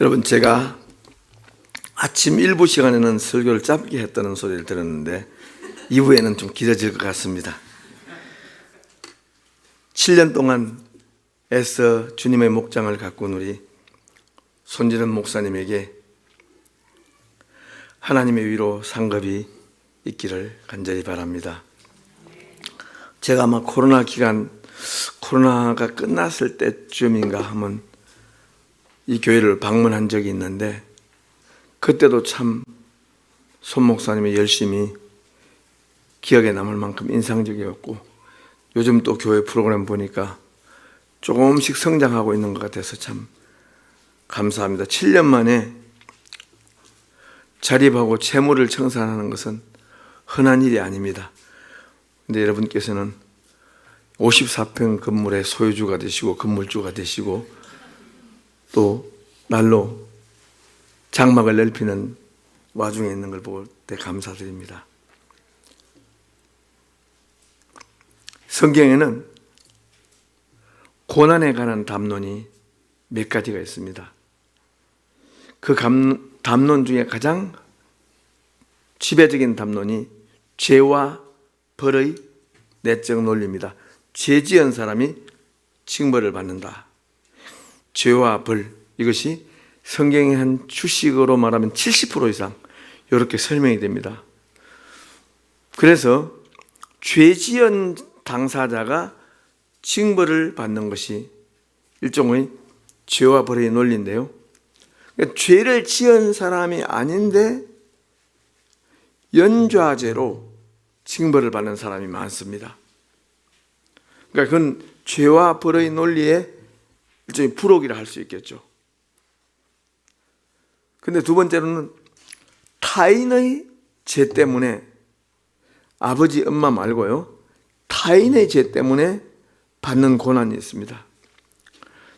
여러분, 제가 아침 일부 시간에는 설교를 짧게 했다는 소리를 들었는데 이후에는 좀 길어질 것 같습니다. 7년 동안 애써 주님의 목장을 가꾼 우리 손진원 목사님에게 하나님의 위로 상급이 있기를 간절히 바랍니다. 제가 아마 코로나가 끝났을 때쯤인가 하면 이 교회를 방문한 적이 있는데, 그때도 참 손 목사님이 열심히 기억에 남을 만큼 인상적이었고, 요즘 또 교회 프로그램 보니까 조금씩 성장하고 있는 것 같아서 참 감사합니다. 7년 만에 자립하고 채무를 청산하는 것은 흔한 일이 아닙니다. 근데 여러분께서는 54평 건물의 소유주가 되시고 건물주가 되시고 또 날로 장막을 넓히는 와중에 있는 걸 볼 때 감사드립니다. 성경에는 고난에 관한 담론이 몇 가지가 있습니다. 그 담론 중에 가장 지배적인 담론이 죄와 벌의 내적 논리입니다. 죄 지은 사람이 징벌을 받는다. 죄와 벌, 이것이 성경의 한 주식으로 말하면 70% 이상 이렇게 설명이 됩니다. 그래서 죄 지은 당사자가 징벌을 받는 것이 일종의 죄와 벌의 논리인데요. 그러니까 죄를 지은 사람이 아닌데 연좌죄로 징벌을 받는 사람이 많습니다. 그러니까 그건 죄와 벌의 논리의 일종의 부록이라 할 수 있겠죠. 근데 두 번째로는 타인의 죄 때문에, 아버지 엄마 말고요, 타인의 죄 때문에 받는 고난이 있습니다.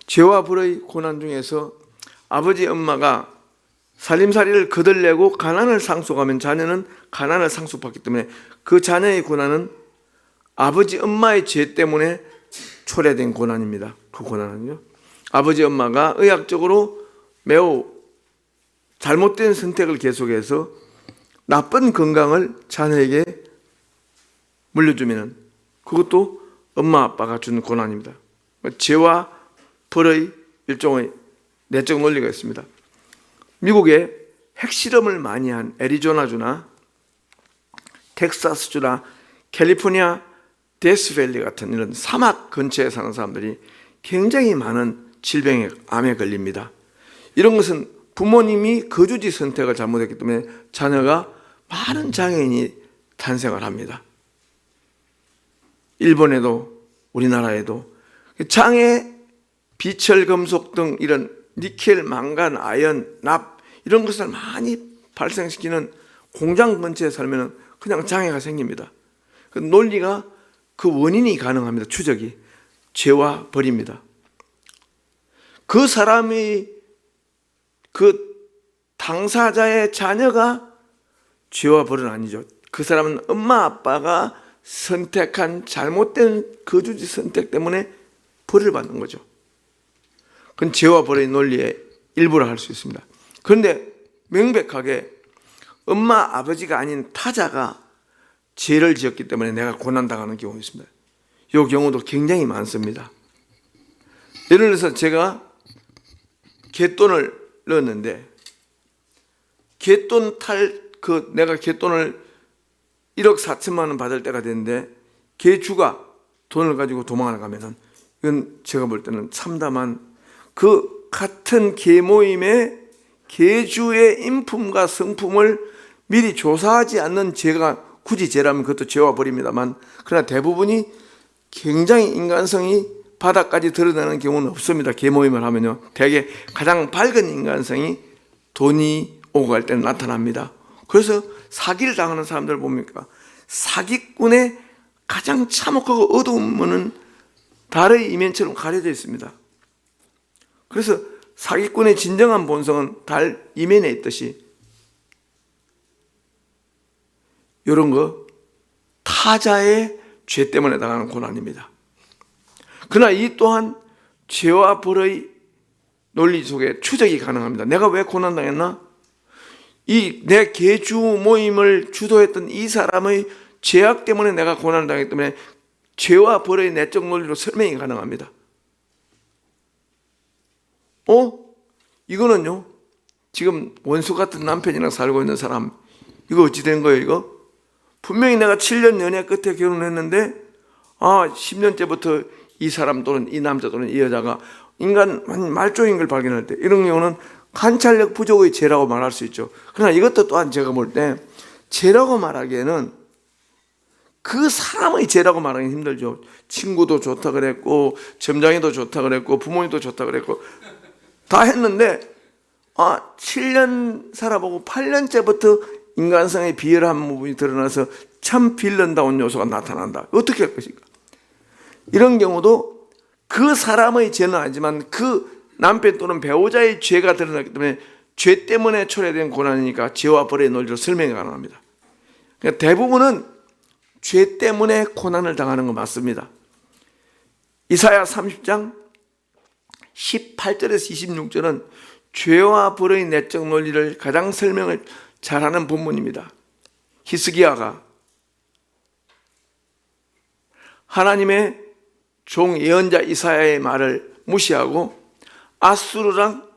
죄와 벌의 고난 중에서 아버지 엄마가 살림살이를 거들내고 가난을 상속하면 자녀는 가난을 상속받기 때문에 그 자녀의 고난은 아버지 엄마의 죄 때문에 초래된 고난입니다. 그 고난은요, 아버지 엄마가 의학적으로 매우 잘못된 선택을 계속해서 나쁜 건강을 자녀에게 물려주면 그것도 엄마 아빠가 준 고난입니다. 죄와 벌의 일종의 내적 논리가 있습니다. 미국에 핵실험을 많이 한 애리조나주나 텍사스주나 캘리포니아 데스밸리 같은 이런 사막 근처에 사는 사람들이 굉장히 많은 질병에, 암에 걸립니다. 이런 것은 부모님이 거주지 선택을 잘못했기 때문에 자녀가 많은 장애인이 탄생을 합니다. 일본에도 우리나라에도 장애, 비철, 금속 등 이런 니켈, 망간, 아연, 납 이런 것을 많이 발생시키는 공장 근처에 살면 그냥 장애가 생깁니다. 그 논리가, 그 원인이 가능합니다. 추적이 죄와 벌입니다. 그 사람이, 그 당사자의 자녀가 죄와 벌은 아니죠. 그 사람은 엄마 아빠가 선택한 잘못된 거주지 선택 때문에 벌을 받는 거죠. 그건 죄와 벌의 논리의 일부라 할 수 있습니다. 그런데 명백하게 엄마 아버지가 아닌 타자가 죄를 지었기 때문에 내가 고난당하는 경우가 있습니다. 이 경우도 굉장히 많습니다. 예를 들어서 제가 갯돈을 넣었는데 내가 갯돈을 1억 4천만 원 받을 때가 됐는데 개주가 돈을 가지고 도망을 가면은 이건 제가 볼 때는 참담한, 그 같은 개모임의 개주의 인품과 성품을 미리 조사하지 않는 죄가, 굳이 죄라면 그것도 죄와 벌입니다만, 그러나 대부분이 굉장히 인간성이 바닥까지 드러나는 경우는 없습니다. 개모임을 하면요, 대개 가장 밝은 인간성이 돈이 오고 갈 때는 나타납니다. 그래서 사기를 당하는 사람들 보니까 사기꾼의 가장 참혹하고 어두운 면은 달의 이면처럼 가려져 있습니다. 그래서 사기꾼의 진정한 본성은 달 이면에 있듯이 이런 거 타자의 죄 때문에 당하는 고난입니다. 그러나 이 또한 죄와 벌의 논리 속에 추적이 가능합니다. 내가 왜 고난당했나? 이 내 개주 모임을 주도했던 이 사람의 죄악 때문에 내가 고난당했기 때문에 죄와 벌의 내적 논리로 설명이 가능합니다. 이거는요, 지금 원수 같은 남편이랑 살고 있는 사람, 이거 어찌 된 거예요, 이거? 분명히 내가 7년 연애 끝에 결혼했는데, 10년째부터 이 사람 또는 이 남자 또는 이 여자가 인간 말종인 걸 발견할 때, 이런 경우는 관찰력 부족의 죄라고 말할 수 있죠. 그러나 이것도 또한 제가 볼 때, 죄라고 말하기에는 그 사람의 죄라고 말하기 힘들죠. 친구도 좋다 그랬고, 점장이도 좋다 그랬고, 부모님도 좋다 그랬고, 다 했는데 7년 살아보고 8년째부터 인간성의 비열한 부분이 드러나서 참 빌런다운 요소가 나타난다. 어떻게 할 것인가? 이런 경우도 그 사람의 죄는 아니지만 그 남편 또는 배우자의 죄가 드러났기 때문에 죄 때문에 초래된 고난이니까 죄와 벌의 논리로 설명이 가능합니다. 그러니까 대부분은 죄 때문에 고난을 당하는 건 맞습니다. 이사야 30장 18절에서 26절은 죄와 벌의 내적 논리를 가장 설명을 잘하는 본문입니다. 히스기야가 하나님의 종 예언자 이사야의 말을 무시하고 아수르랑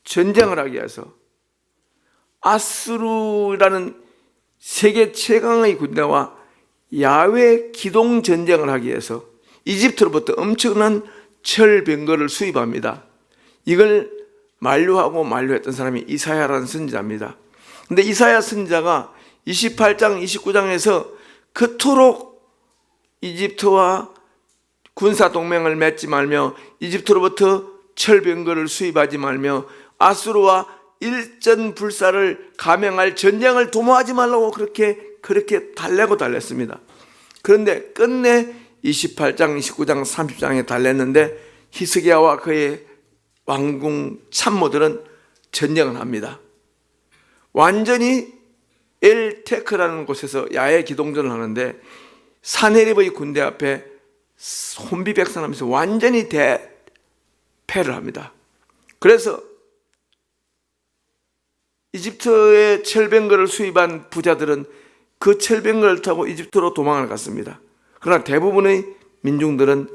전쟁을 하기 위해서, 아수르라는 세계 최강의 군대와 야외 기동 전쟁을 하기 위해서 이집트로부터 엄청난 철병거를 수입합니다. 이걸 만류하고 만류했던 사람이 이사야라는 선지자입니다. 근데 이사야 선지자가 28장 29장에서 그토록 이집트와 군사 동맹을 맺지 말며 이집트로부터 철병거를 수입하지 말며 아수르와 일전불사를 감행할 전쟁을 도모하지 말라고 그렇게 달랬습니다. 그런데 끝내 28장, 29장, 30장에 달랬는데 히스기야와 그의 왕궁 참모들은 전쟁을 합니다. 완전히 엘테크라는 곳에서 야외 기동전을 하는데 사네립의 군대 앞에 혼비백산하면서 완전히 대패를 합니다. 그래서 이집트의 철병거를 수입한 부자들은 그 철병거를 타고 이집트로 도망을 갔습니다. 그러나 대부분의 민중들은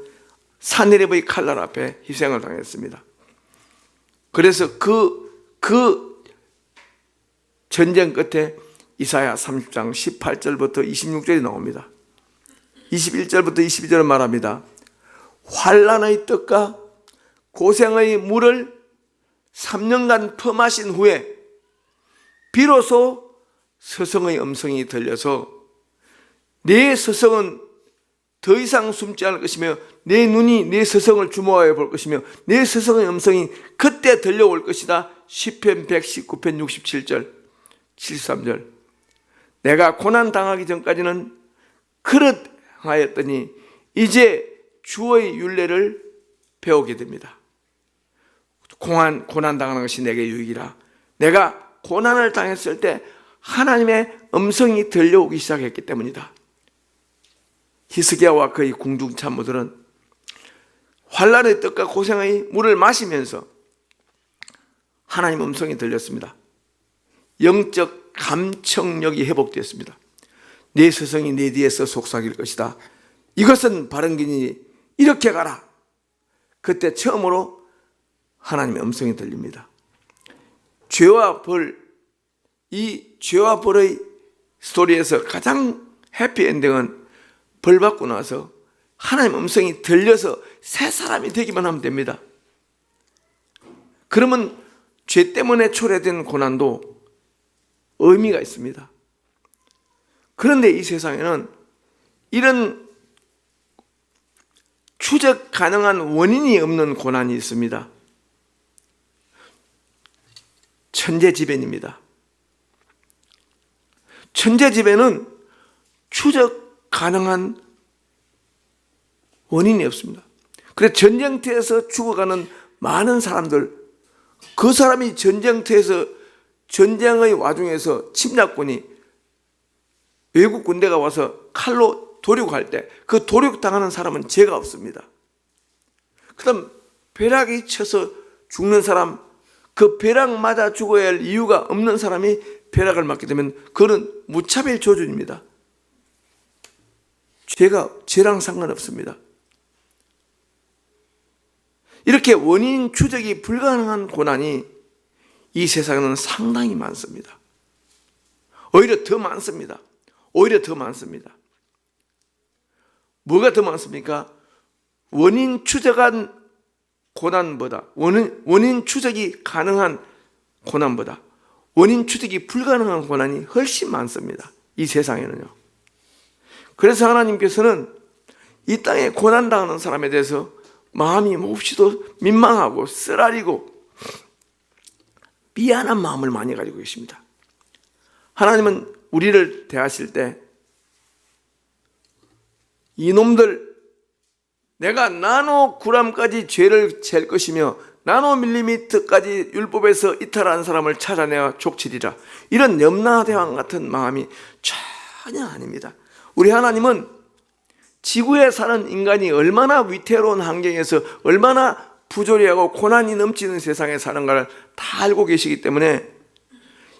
사네립의 칼날 앞에 희생을 당했습니다. 그래서 그 전쟁 끝에 이사야 30장 18절부터 26절이 나옵니다. 21절부터 22절은 말합니다. 환난의 떡과 고생의 물을 3년간 퍼마신 후에 비로소 서성의 음성이 들려서 내 서성은 더 이상 숨지 않을 것이며 내 눈이 내 서성을 주목하여 볼 것이며 내 서성의 음성이 그때 들려올 것이다. 시편 119편 67절 73절. 내가 고난 당하기 전까지는 그릇하였더니 이제 주의 율례를 배우게 됩니다. 고난 당하는 것이 내게 유익이라. 내가 고난을 당했을 때 하나님의 음성이 들려오기 시작했기 때문이다. 히스기야와 그의 궁중 참모들은 환난의 떡과 고생의 물을 마시면서 하나님의 음성이 들렸습니다. 영적 감청력이 회복되었습니다. 내 스승이 내 뒤에서 속삭일 것이다. 이것은 바른 길이니 이렇게 가라. 그때 처음으로 하나님의 음성이 들립니다. 죄와 벌, 이 죄와 벌의 스토리에서 가장 해피엔딩은 벌 받고 나서 하나님의 음성이 들려서 새 사람이 되기만 하면 됩니다. 그러면 죄 때문에 초래된 고난도 의미가 있습니다. 그런데 이 세상에는 이런 추적 가능한 원인이 없는 고난이 있습니다. 천재지변입니다. 천재지변은 추적 가능한 원인이 없습니다. 그래서 전쟁터에서 죽어가는 많은 사람들, 그 사람이 전쟁터에서 전쟁의 와중에서 침략군이 외국 군대가 와서 칼로 도륙할 때 그 도륙당하는 사람은 죄가 없습니다. 그 다음 벼락이 쳐서 죽는 사람, 그 벼락 맞아 죽어야 할 이유가 없는 사람이 벼락을 맞게 되면 그는 무차별 조준입니다. 죄랑 상관없습니다. 이렇게 원인 추적이 불가능한 고난이 이 세상에는 상당히 많습니다. 오히려 더 많습니다. 오히려 더 많습니다. 뭐가 더 많습니까? 원인 추적한 고난보다, 원인 추적이 가능한 고난보다 원인 추적이 불가능한 고난이 훨씬 많습니다. 이 세상에는요. 그래서 하나님께서는 이 땅에 고난당하는 사람에 대해서 마음이 몹시도 민망하고 쓰라리고 미안한 마음을 많이 가지고 계십니다. 하나님은 우리를 대하실 때 이놈들, 내가 나노그램까지 죄를 잴 것이며 나노밀리미터까지 율법에서 이탈한 사람을 찾아내어 족치리라, 이런 염라대왕 같은 마음이 전혀 아닙니다. 우리 하나님은 지구에 사는 인간이 얼마나 위태로운 환경에서 얼마나 부조리하고 고난이 넘치는 세상에 사는가를 다 알고 계시기 때문에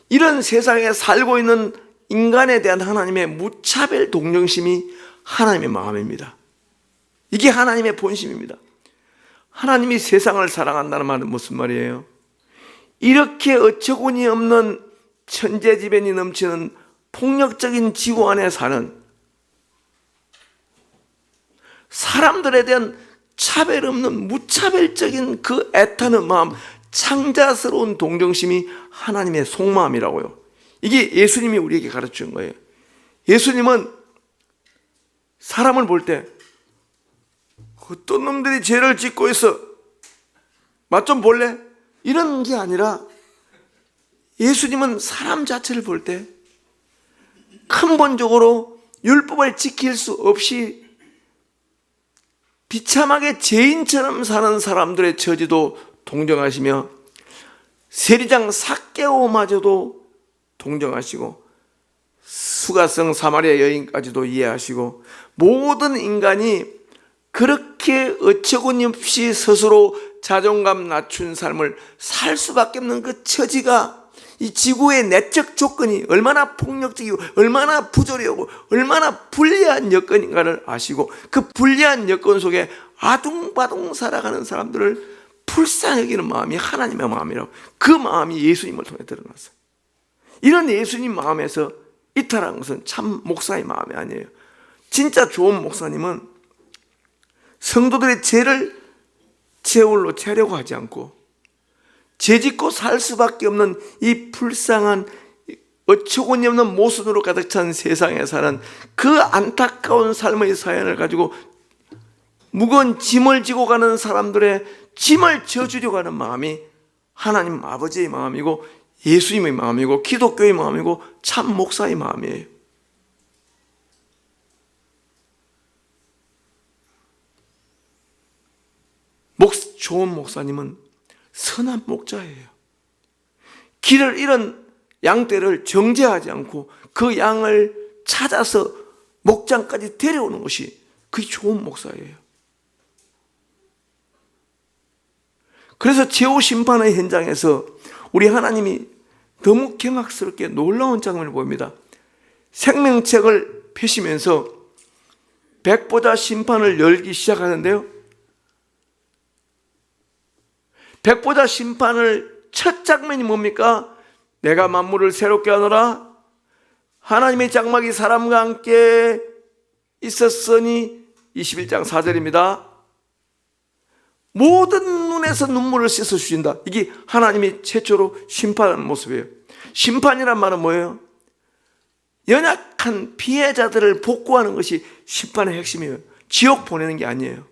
이런 세상에 살고 있는 인간에 대한 하나님의 무차별 동정심이 하나님의 마음입니다. 이게 하나님의 본심입니다. 하나님이 세상을 사랑한다는 말은 무슨 말이에요? 이렇게 어처구니 없는 천재지변이 넘치는 폭력적인 지구 안에 사는 사람들에 대한 차별 없는 무차별적인 그 애타는 마음, 창자스러운 동정심이 하나님의 속마음이라고요. 이게 예수님이 우리에게 가르치는 거예요. 예수님은 사람을 볼 때 어떤 놈들이 죄를 짓고 있어, 맛 좀 볼래? 이런 게 아니라 예수님은 사람 자체를 볼 때 근본적으로 율법을 지킬 수 없이 비참하게 죄인처럼 사는 사람들의 처지도 동정하시며 세리장 삭개오마저도 동정하시고 수가성 사마리아 여인까지도 이해하시고 모든 인간이 그렇게 어처구니 없이 스스로 자존감 낮춘 삶을 살 수밖에 없는 그 처지가, 이 지구의 내적 조건이 얼마나 폭력적이고 얼마나 부조리하고 얼마나 불리한 여건인가를 아시고 그 불리한 여건 속에 아둥바둥 살아가는 사람들을 불쌍히 여기는 마음이 하나님의 마음이라고, 그 마음이 예수님을 통해 드러났어요. 이런 예수님 마음에서 이탈한 것은 참 목사의 마음이 아니에요. 진짜 좋은 목사님은 성도들의 죄를 제울로 채려고 하지 않고 죄짓고 살 수밖에 없는 이 불쌍한 어처구니 없는 모순으로 가득 찬 세상에 사는 그 안타까운 삶의 사연을 가지고 무거운 짐을 지고 가는 사람들의 짐을 져주려고 하는 마음이 하나님 아버지의 마음이고 예수님의 마음이고 기독교의 마음이고 참 목사의 마음이에요. 좋은 목사님은 선한 목자예요. 길을 잃은 양떼를 정죄하지 않고 그 양을 찾아서 목장까지 데려오는 것이 그게 좋은 목사예요. 그래서 최후 심판의 현장에서 우리 하나님이 너무 경악스럽게 놀라운 장면을 보입니다. 생명책을 펴시면서 백보자 심판을 열기 시작하는데요, 백보자 심판을 첫 장면이 뭡니까? 내가 만물을 새롭게 하노라, 하나님의 장막이 사람과 함께 있었으니 21장 4절입니다. 모든 눈에서 눈물을 씻어주신다. 이게 하나님이 최초로 심판하는 모습이에요. 심판이란 말은 뭐예요? 연약한 피해자들을 복구하는 것이 심판의 핵심이에요. 지옥 보내는 게 아니에요.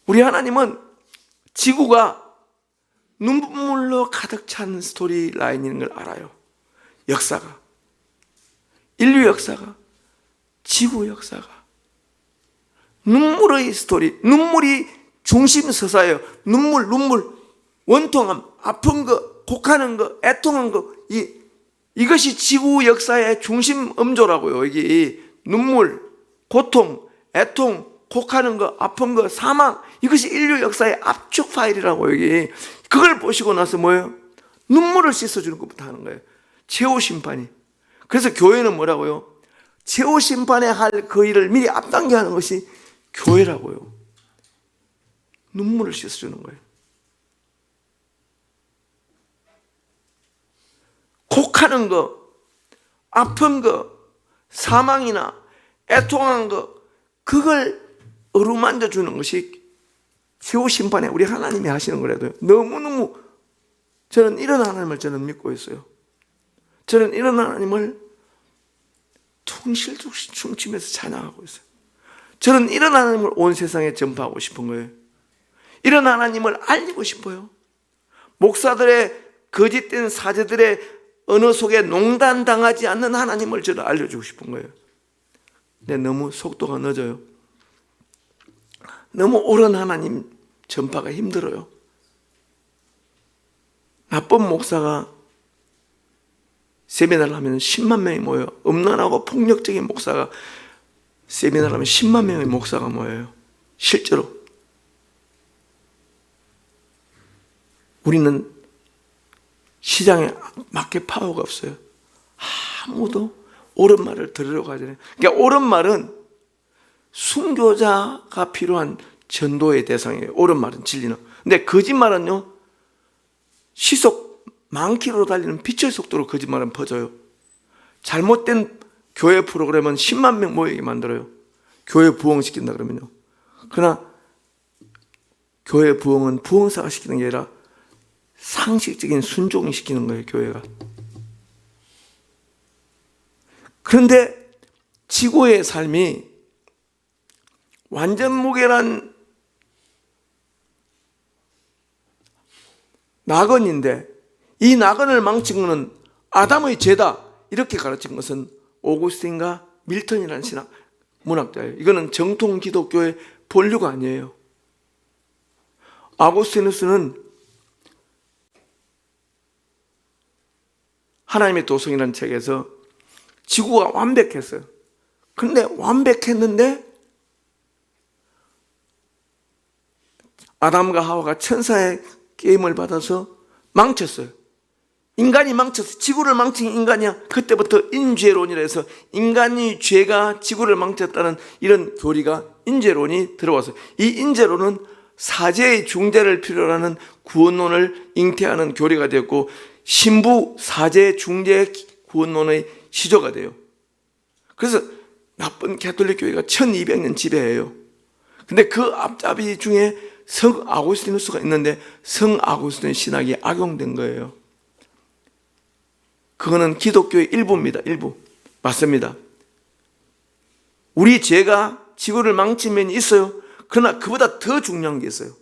우리 하나님은 지구가 눈물로 가득 찬 스토리 라인인 걸 알아요. 역사가, 인류 역사가, 지구 역사가 눈물의 스토리, 눈물이 중심 서사예요. 눈물, 원통함, 아픈 거, 곡하는 거, 애통한 거, 이것이 지구 역사의 중심 음조라고요. 이게 눈물, 고통, 애통, 곡하는 거, 아픈 거, 사망, 이것이 인류 역사의 압축 파일이라고. 여기 그걸 보시고 나서 뭐예요? 눈물을 씻어주는 것부터 하는 거예요. 최후 심판이. 그래서 교회는 뭐라고요? 최후 심판에 할 그 일을 미리 앞당겨 하는 것이 교회라고요. 눈물을 씻어주는 거예요. 곡하는 거, 아픈 거, 사망이나 애통한 거, 그걸 어루만져 주는 것이 최후 심판에 우리 하나님이 하시는 거라도요. 너무너무 저는 이런 하나님을 저는 믿고 있어요. 저는 이런 하나님을 퉁실퉁실 춤추면서 찬양하고 있어요. 저는 이런 하나님을 온 세상에 전파하고 싶은 거예요. 이런 하나님을 알리고 싶어요. 목사들의 거짓된 사제들의 언어 속에 농단당하지 않는 하나님을 저는 알려주고 싶은 거예요. 근데 너무 속도가 늦어요. 너무 옳은 하나님 전파가 힘들어요. 나쁜 목사가 세미나를 하면 10만 명이 모여요. 음란하고 폭력적인 목사가 세미나를 하면 10만 명의 목사가 모여요. 실제로. 우리는 시장에 맞게 파워가 없어요. 아무도 옳은 말을 들으려고 하잖아요. 그러니까 옳은 말은 순교자가 필요한 전도의 대상이에요. 옳은 말은, 진리는. 근데 거짓말은요, 시속 만 킬로로 달리는 빛의 속도로 거짓말은 퍼져요. 잘못된 교회 프로그램은 10만 명 모이게 만들어요. 교회 부흥시킨다 그러면요. 그러나 교회 부흥은 부흥사가 시키는 게 아니라 상식적인 순종이 시키는 거예요, 교회가. 그런데 지구의 삶이 완전 무결한 낙원인데, 이 낙원을 망친 것은 아담의 죄다, 이렇게 가르친 것은 오구스틴과 밀턴이라는 문학자예요. 이거는 정통 기독교의 본류가 아니에요. 아구스티누스는 하나님의 도성이라는 책에서 지구가 완벽했어요. 그런데 완벽했는데 아담과 하와가 천사의 게임을 받아서 망쳤어요. 인간이 망쳐서 지구를 망친 인간이야. 그때부터 인죄론이라 해서 인간이 죄가 지구를 망쳤다는 이런 교리가 인죄론이 들어왔어요. 이 인죄론은 사제의 중재를 필요로 하는 구원론을 잉태하는 교리가 되었고, 신부 사제 중재 구원론의 시조가 돼요. 그래서 나쁜 가톨릭 교회가 1200년 지배해요. 근데 그 앞잡이 중에 성 아구스티누스가 있는데 성 아구스틴 신학이 악용된 거예요. 그거는 기독교의 일부입니다. 일부. 맞습니다. 우리 죄가 지구를 망친 면이 있어요. 그러나 그보다 더 중요한 게 있어요.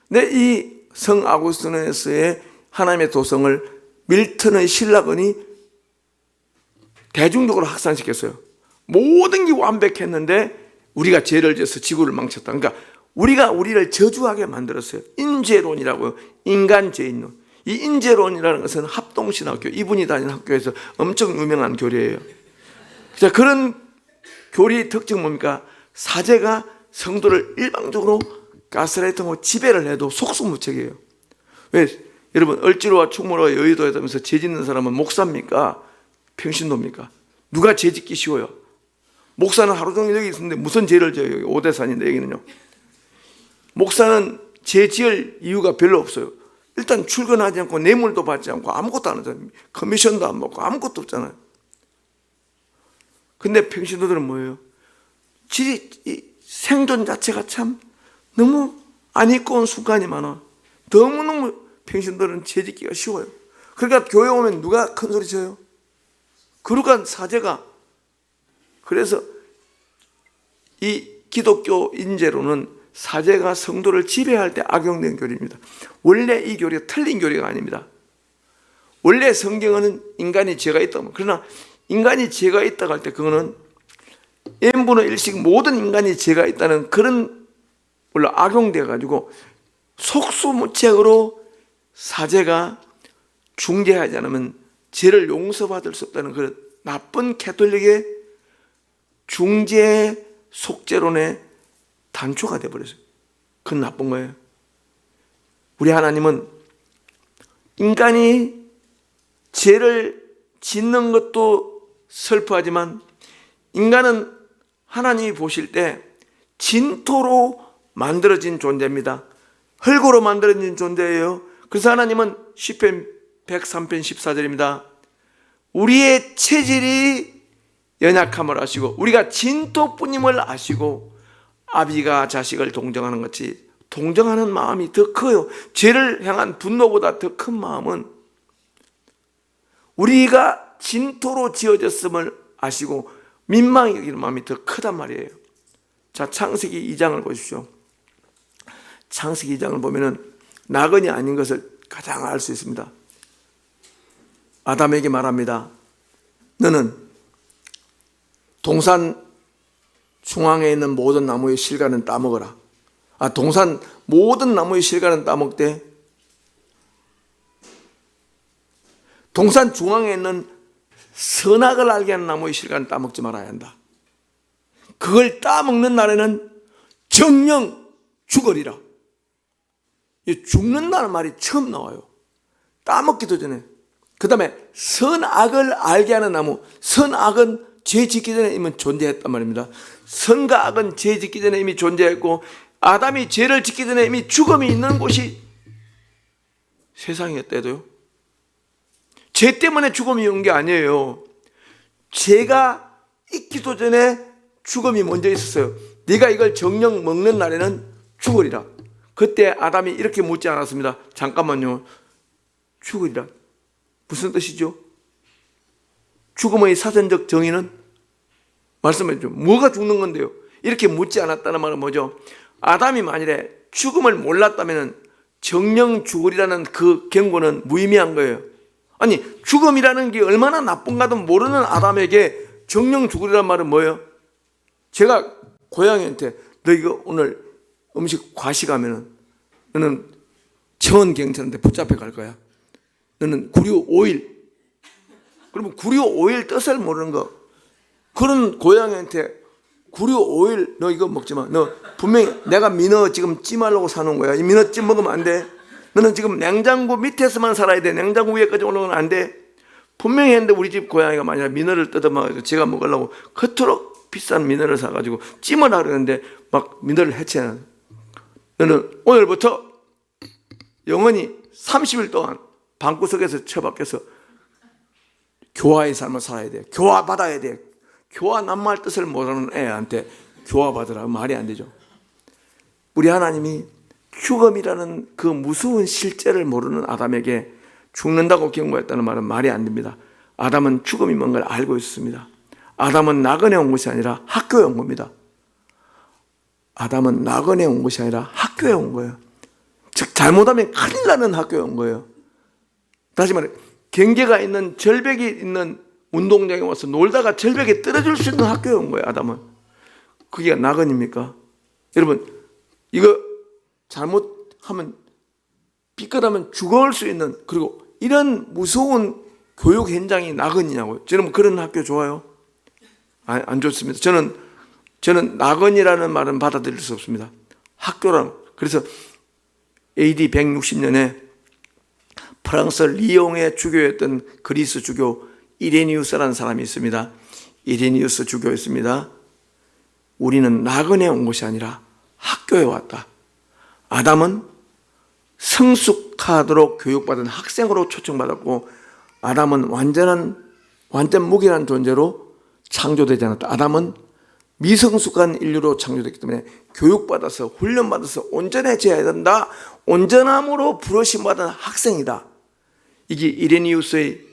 근데 이 성 아구스티누스의 하나님의 도성을 밀턴의 신라건이 대중적으로 확산시켰어요. 모든 게 완벽했는데 우리가 죄를 지어서 지구를 망쳤다. 그러니까 우리가 우리를 저주하게 만들었어요. 인죄론이라고요. 인간죄인론. 이 인죄론이라는 것은 합동신학교, 이분이 다니는 학교에서 엄청 유명한 교리예요. 자, 그런 교리의 특징은 뭡니까? 사제가 성도를 일방적으로 가스라이팅하고 지배를 해도 속수무책이에요. 왜? 여러분, 을지로와 충무로와 여의도에 다니면서 죄 짓는 사람은 목사입니까? 평신도입니까? 누가 죄 짓기 쉬워요? 목사는 하루 종일 여기 있는데 무슨 죄를 져요? 여기 오대산인데 여기는요. 목사는 죄 지을 이유가 별로 없어요. 일단 출근하지 않고 뇌물도 받지 않고 아무것도 안 하잖아요. 커미션도 안 먹고 아무것도 없잖아요. 근데 평신도들은 뭐예요? 이 생존 자체가 참 너무 안 입고 온 순간이 많아. 너무너무 평신도들은 죄 짓기가 쉬워요. 그러니까 교회 오면 누가 큰 소리 쳐요? 거룩한 사제가. 그래서 이 기독교 인재로는 사제가 성도를 지배할 때 악용된 교리입니다. 원래 이 교리가 틀린 교리가 아닙니다. 원래 성경은 인간이 죄가 있다. 그러나 인간이 죄가 있다고 할 때 그거는 n분의 1씩 모든 인간이 죄가 있다는 그런 원래 악용돼 가지고 속수무책으로 사제가 중재하지 않으면 죄를 용서받을 수 없다는 그런 나쁜 가톨릭의 중재 속죄론의 단초가 되어버렸어요. 그건 나쁜 거예요. 우리 하나님은 인간이 죄를 짓는 것도 슬퍼하지만 인간은 하나님이 보실 때 진토로 만들어진 존재입니다. 흙으로 만들어진 존재예요. 그래서 하나님은 시편 103편 14절입니다. 우리의 체질이 연약함을 아시고 우리가 진토뿐임을 아시고 아비가 자식을 동정하는 것이 동정하는 마음이 더 커요. 죄를 향한 분노보다 더 큰 마음은 우리가 진토로 지어졌음을 아시고 민망히 여기는 마음이 더 크단 말이에요. 자, 창세기 2장을 보십시오. 창세기 2장을 보면은 나그네 아닌 것을 가장 알 수 있습니다. 아담에게 말합니다. 너는 동산 중앙에 있는 모든 나무의 실과는 따먹어라. 동산 모든 나무의 실과는 따먹되 동산 중앙에 있는 선악을 알게 하는 나무의 실과는 따먹지 말아야 한다. 그걸 따먹는 날에는 정령 죽으리라. 죽는다는 말이 처음 나와요. 따먹기도 전에. 그 다음에 선악을 알게 하는 나무. 선악은 죄 짓기 전에 이미 존재했단 말입니다. 선과 악은 죄 짓기 전에 이미 존재했고 아담이 죄를 짓기 전에 이미 죽음이 있는 곳이 세상이었대도요. 죄 때문에 죽음이 온 게 아니에요. 죄가 있기도 전에 죽음이 먼저 있었어요. 네가 이걸 정령 먹는 날에는 죽으리라. 그때 아담이 이렇게 묻지 않았습니다. 잠깐만요. 죽으리라. 무슨 뜻이죠? 죽음의 사전적 정의는 말씀해 주죠. 뭐가 죽는 건데요? 이렇게 묻지 않았다는 말은 뭐죠? 아담이 만일에 죽음을 몰랐다면 정령 죽으리라는 그 경고는 무의미한 거예요. 아니, 죽음이라는 게 얼마나 나쁜가도 모르는 아담에게 정령 죽으리란 말은 뭐예요? 제가 고양이한테 너 이거 오늘 음식 과식하면은 너는 청원 경찰한테 붙잡혀 갈 거야. 너는 구류 5일. 그러면 구류 5일 뜻을 모르는 거. 그런 고양이한테 구류 5일 너 이거 먹지 마. 너 분명히 내가 민어 지금 찜하려고 사놓은 거야. 이 민어 찜 먹으면 안 돼. 너는 지금 냉장고 밑에서만 살아야 돼. 냉장고 위에까지 올라가면 안 돼. 분명히 했는데 우리 집 고양이가 만약 민어를 뜯어먹어서 제가 먹으려고 그토록 비싼 민어를 사가지고 찜을 하려는데 막 민어를 해체하는. 너는 오늘부터 영원히 30일 동안 방구석에서 처박혀서 교화의 삶을 살아야 돼. 교화 받아야 돼. 교화 낱말 뜻을 모르는 애한테 교화 받으라. 말이 안 되죠. 우리 하나님이 죽음이라는 그 무서운 실제를 모르는 아담에게 죽는다고 경고했다는 말은 말이 안 됩니다. 아담은 죽음이 뭔가를 알고 있었습니다. 아담은 나그네 온 것이 아니라 학교에 온 겁니다. 아담은 나그네 온 것이 아니라 학교에 온 거예요. 즉 잘못하면 큰일 나는 학교에 온 거예요. 다시 말해 경계가 있는 절벽이 있는 운동장에 와서 놀다가 절벽에 떨어질 수 있는 학교에 온 거예요. 아담은. 그게 나그네입니까? 여러분 이거 잘못하면 삐끗하면 죽을 수 있는 그리고 이런 무서운 교육 현장이 나그네냐고요. 저는 그런 학교 좋아요? 안 좋습니다. 저는 나그네라는 말은 받아들일 수 없습니다. 학교라는. 그래서 AD 160년에 프랑스 리옹의 주교였던 그리스 주교 이레니우스라는 사람이 있습니다. 이레니우스 주교였습니다. 우리는 나그네 온 것이 아니라 학교에 왔다. 아담은 성숙하도록 교육받은 학생으로 초청받았고 아담은 완전 무기란 존재로 창조되지 않았다. 아담은 미성숙한 인류로 창조됐기 때문에 교육받아서 훈련받아서 온전해져야 된다. 온전함으로 부르심받은 학생이다. 이게 이레니우스의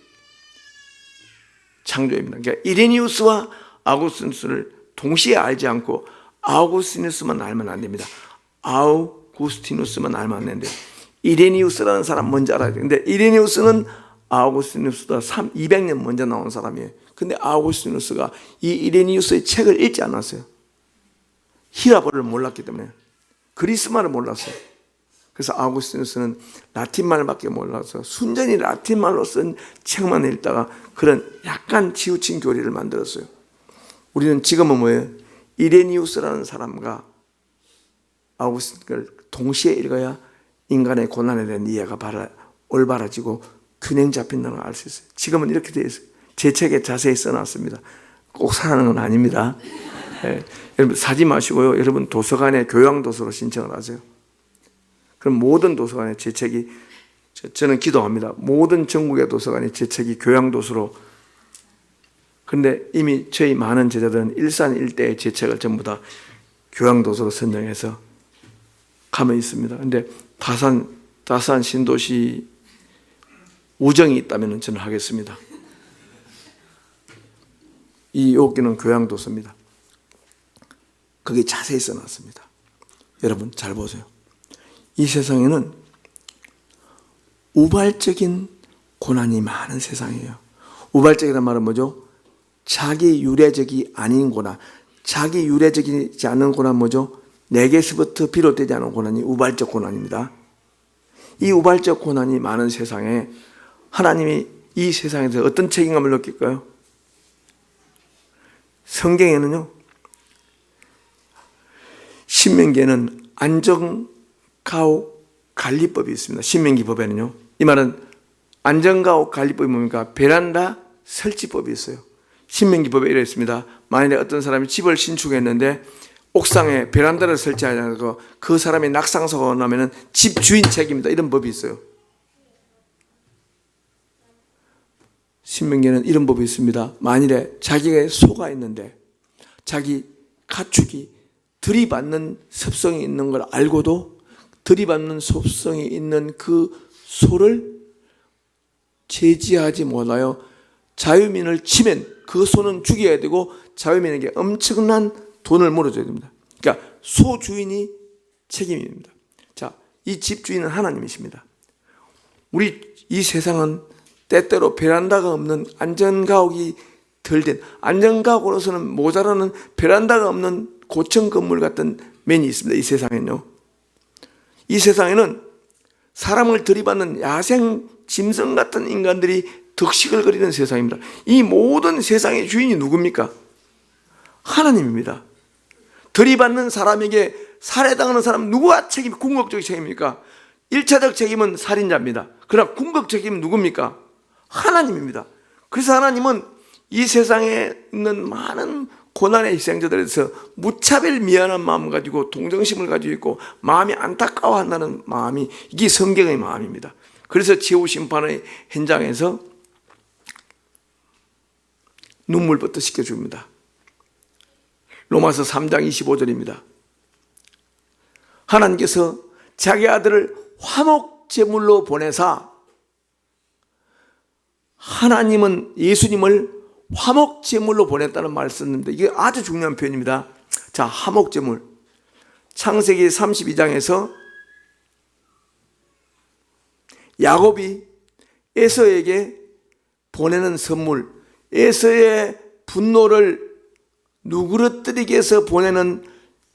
창조입니다. 그러니까 이레니우스와 아우구스티누스를 동시에 알지 않고 아우구스티누스만 알면 안 됩니다. 아우구스티누스만 알면 안 되는데 이레니우스라는 사람 먼저 알아야 돼요. 근데 이레니우스는 아우구스티누스보다 200년 먼저 나온 사람이에요. 근데 아우구스티누스가 이 이레니우스의 책을 읽지 않았어요. 히라보를 몰랐기 때문에. 그리스말을 몰랐어요. 그래서 아우구스티누스는 라틴말밖에 몰라서 순전히 라틴말로 쓴 책만 읽다가 그런 약간 치우친 교리를 만들었어요. 우리는 지금은 뭐예요? 이레니우스라는 사람과 아우구스틴을 동시에 읽어야 인간의 고난에 대한 이해가 올바라지고 균형 잡힌다는 걸 알 수 있어요. 지금은 이렇게 되어 있어요. 제 책에 자세히 써놨습니다. 꼭 사라는 건 아닙니다. 예. 여러분 사지 마시고요. 여러분 도서관에 교양도서로 신청을 하세요. 그럼 모든 도서관에 제 책이, 저는 기도합니다. 모든 전국의 도서관에 제 책이 교양도서로. 그런데 이미 저희 많은 제자들은 일산 일대의 제 책을 전부 다 교양도서로 선정해서 가만히 있습니다. 그런데 다산 신도시 우정이 있다면 저는 하겠습니다. 이 여기는 교양도서입니다. 거기에 자세히 써놨습니다. 여러분 잘 보세요. 이 세상에는 우발적인 고난이 많은 세상이에요. 우발적이란 말은 뭐죠? 자기 유래적이 아닌 고난. 자기 유래적이지 않은 고난 뭐죠? 내게서부터 비롯되지 않은 고난이 우발적 고난입니다. 이 우발적 고난이 많은 세상에 하나님이 이 세상에서 어떤 책임감을 느낄까요? 성경에는요, 신명기에는 안전가옥 관리법이 있습니다. 신명기 법에는요. 이 말은 안전가옥 관리법이 뭡니까? 베란다 설치법이 있어요. 신명기 법에 이래 있습니다. 만일에 어떤 사람이 집을 신축했는데 옥상에 베란다를 설치하지 않고 그 사람이 낙상사고가 나면 집 주인 책임이다. 이런 법이 있어요. 신명기에는 이런 법이 있습니다. 만일에 자기가 소가 있는데 자기 가축이 들이받는 습성이 있는 걸 알고도 들이받는 습성이 있는 그 소를 제지하지 못하여 자유민을 치면 그 소는 죽여야 되고 자유민에게 엄청난 돈을 물어줘야 됩니다. 그러니까 소 주인이 책임입니다. 자, 이 집 주인은 하나님이십니다. 우리 이 세상은 때때로 베란다가 없는 안전가옥이 덜 된, 안전가옥으로서는 모자라는 베란다가 없는 고층 건물 같은 면이 있습니다. 이 세상에는요. 이 세상에는 사람을 들이받는 야생 짐승 같은 인간들이 덕식을 거리는 세상입니다. 이 모든 세상의 주인이 누굽니까? 하나님입니다. 들이받는 사람에게 살해당하는 사람 누구가 궁극적 책임입니까? 1차적 책임은 살인자입니다. 그러나 궁극적 책임은 누굽니까? 하나님입니다. 그래서 하나님은 이 세상에 있는 많은 고난의 희생자들에서 무차별 미안한 마음을 가지고 동정심을 가지고 있고 마음이 안타까워한다는 마음이, 이게 성경의 마음입니다. 그래서 최후 심판의 현장에서 눈물부터 씻겨줍니다. 로마서 3장 25절입니다. 하나님께서 자기 아들을 화목제물로 보내사, 하나님은 예수님을 화목제물로 보냈다는 말을 썼는데 이게 아주 중요한 표현입니다. 자, 화목제물. 창세기 32장에서 야곱이 에서에게 보내는 선물, 에서의 분노를 누그러뜨리기 위해서 보내는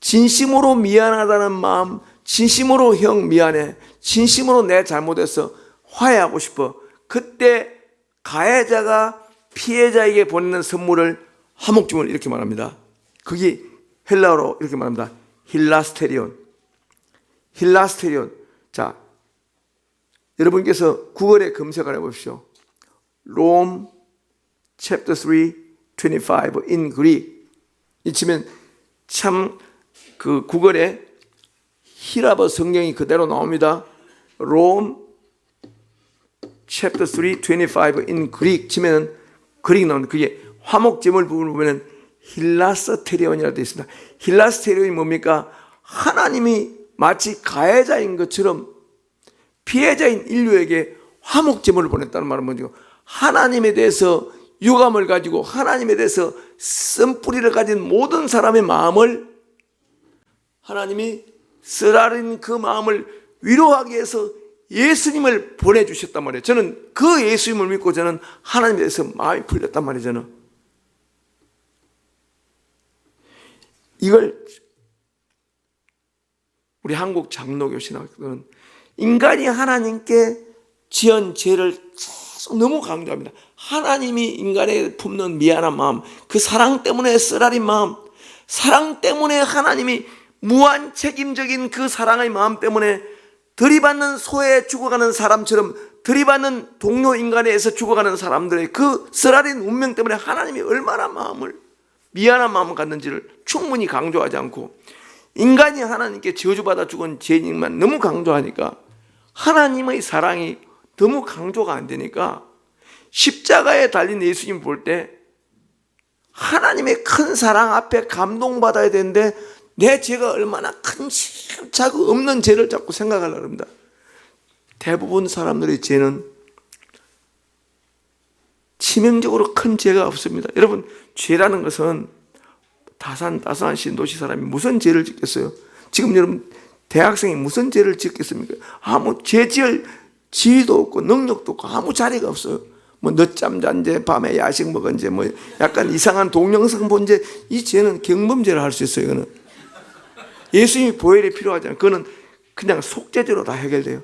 진심으로 미안하다는 마음, 진심으로 형 미안해, 진심으로 내 잘못해서 화해하고 싶어. 그때 가해자가 피해자에게 보내는 선물을 화목제물 이렇게 말합니다. 그게 헬라어로 이렇게 말합니다. 힐라스테리온. 힐라스테리온. 자, 여러분께서 구글에 검색을 해보십시오. Rome chapter 3, 25 in Greek. 이 치면 참 그 구글에 히라버 성경이 그대로 나옵니다. Rome chapter 3, 25 in Greek 치면은 그릭 나오는 그게 화목제물 부분을 보면은 힐라스테리온이라고 되어 있습니다. 힐라스테리온이 뭡니까? 하나님이 마치 가해자인 것처럼 피해자인 인류에게 화목제물을 보냈다는 말은 뭐죠? 하나님에 대해서 유감을 가지고 하나님에 대해서 쓴뿌리를 가진 모든 사람의 마음을 하나님이 쓰라린 그 마음을 위로하기 위해서 예수님을 보내주셨단 말이에요. 저는 그 예수님을 믿고 저는 하나님에 대해서 마음이 풀렸단 말이에요. 저는 이걸 우리 한국 장로교 신학교는 인간이 하나님께 지은 죄를 계속 너무 강조합니다. 하나님이 인간에게 품는 미안한 마음, 그 사랑 때문에 쓰라린 마음, 사랑 때문에 하나님이 무한 책임적인 그 사랑의 마음 때문에 들이받는 소에 죽어가는 사람처럼 들이받는 동료 인간에 의해서 죽어가는 사람들의 그 쓰라린 운명 때문에 하나님이 얼마나 미안한 마음을 갖는지를 충분히 강조하지 않고, 인간이 하나님께 저주받아 죽은 죄인만 너무 강조하니까 하나님의 사랑이 너무 강조가 안 되니까 십자가에 달린 예수님 볼 때 하나님의 큰 사랑 앞에 감동받아야 되는데 내 죄가 얼마나 큰 자국 없는 죄를 자꾸 생각하려고 합니다. 대부분 사람들의 죄는 치명적으로 큰 죄가 없습니다. 여러분, 죄라는 것은 다산다산 신도시 사람이 무슨 죄를 짓겠어요? 지금 여러분 대학생이 무슨 죄를 짓겠습니까? 아무 죄 지을 지위도 없고 능력도 없고 아무 자리가 없어요. 뭐 늦잠 잔 죄, 밤에 야식 먹은 죄, 뭐 약간 이상한 동영상 본 죄, 이 죄는 경범죄를 할 수 있어요. 이거는 예수님이 보혈이 필요하지 않아요. 그거는 그냥 속죄죄로 다 해결돼요.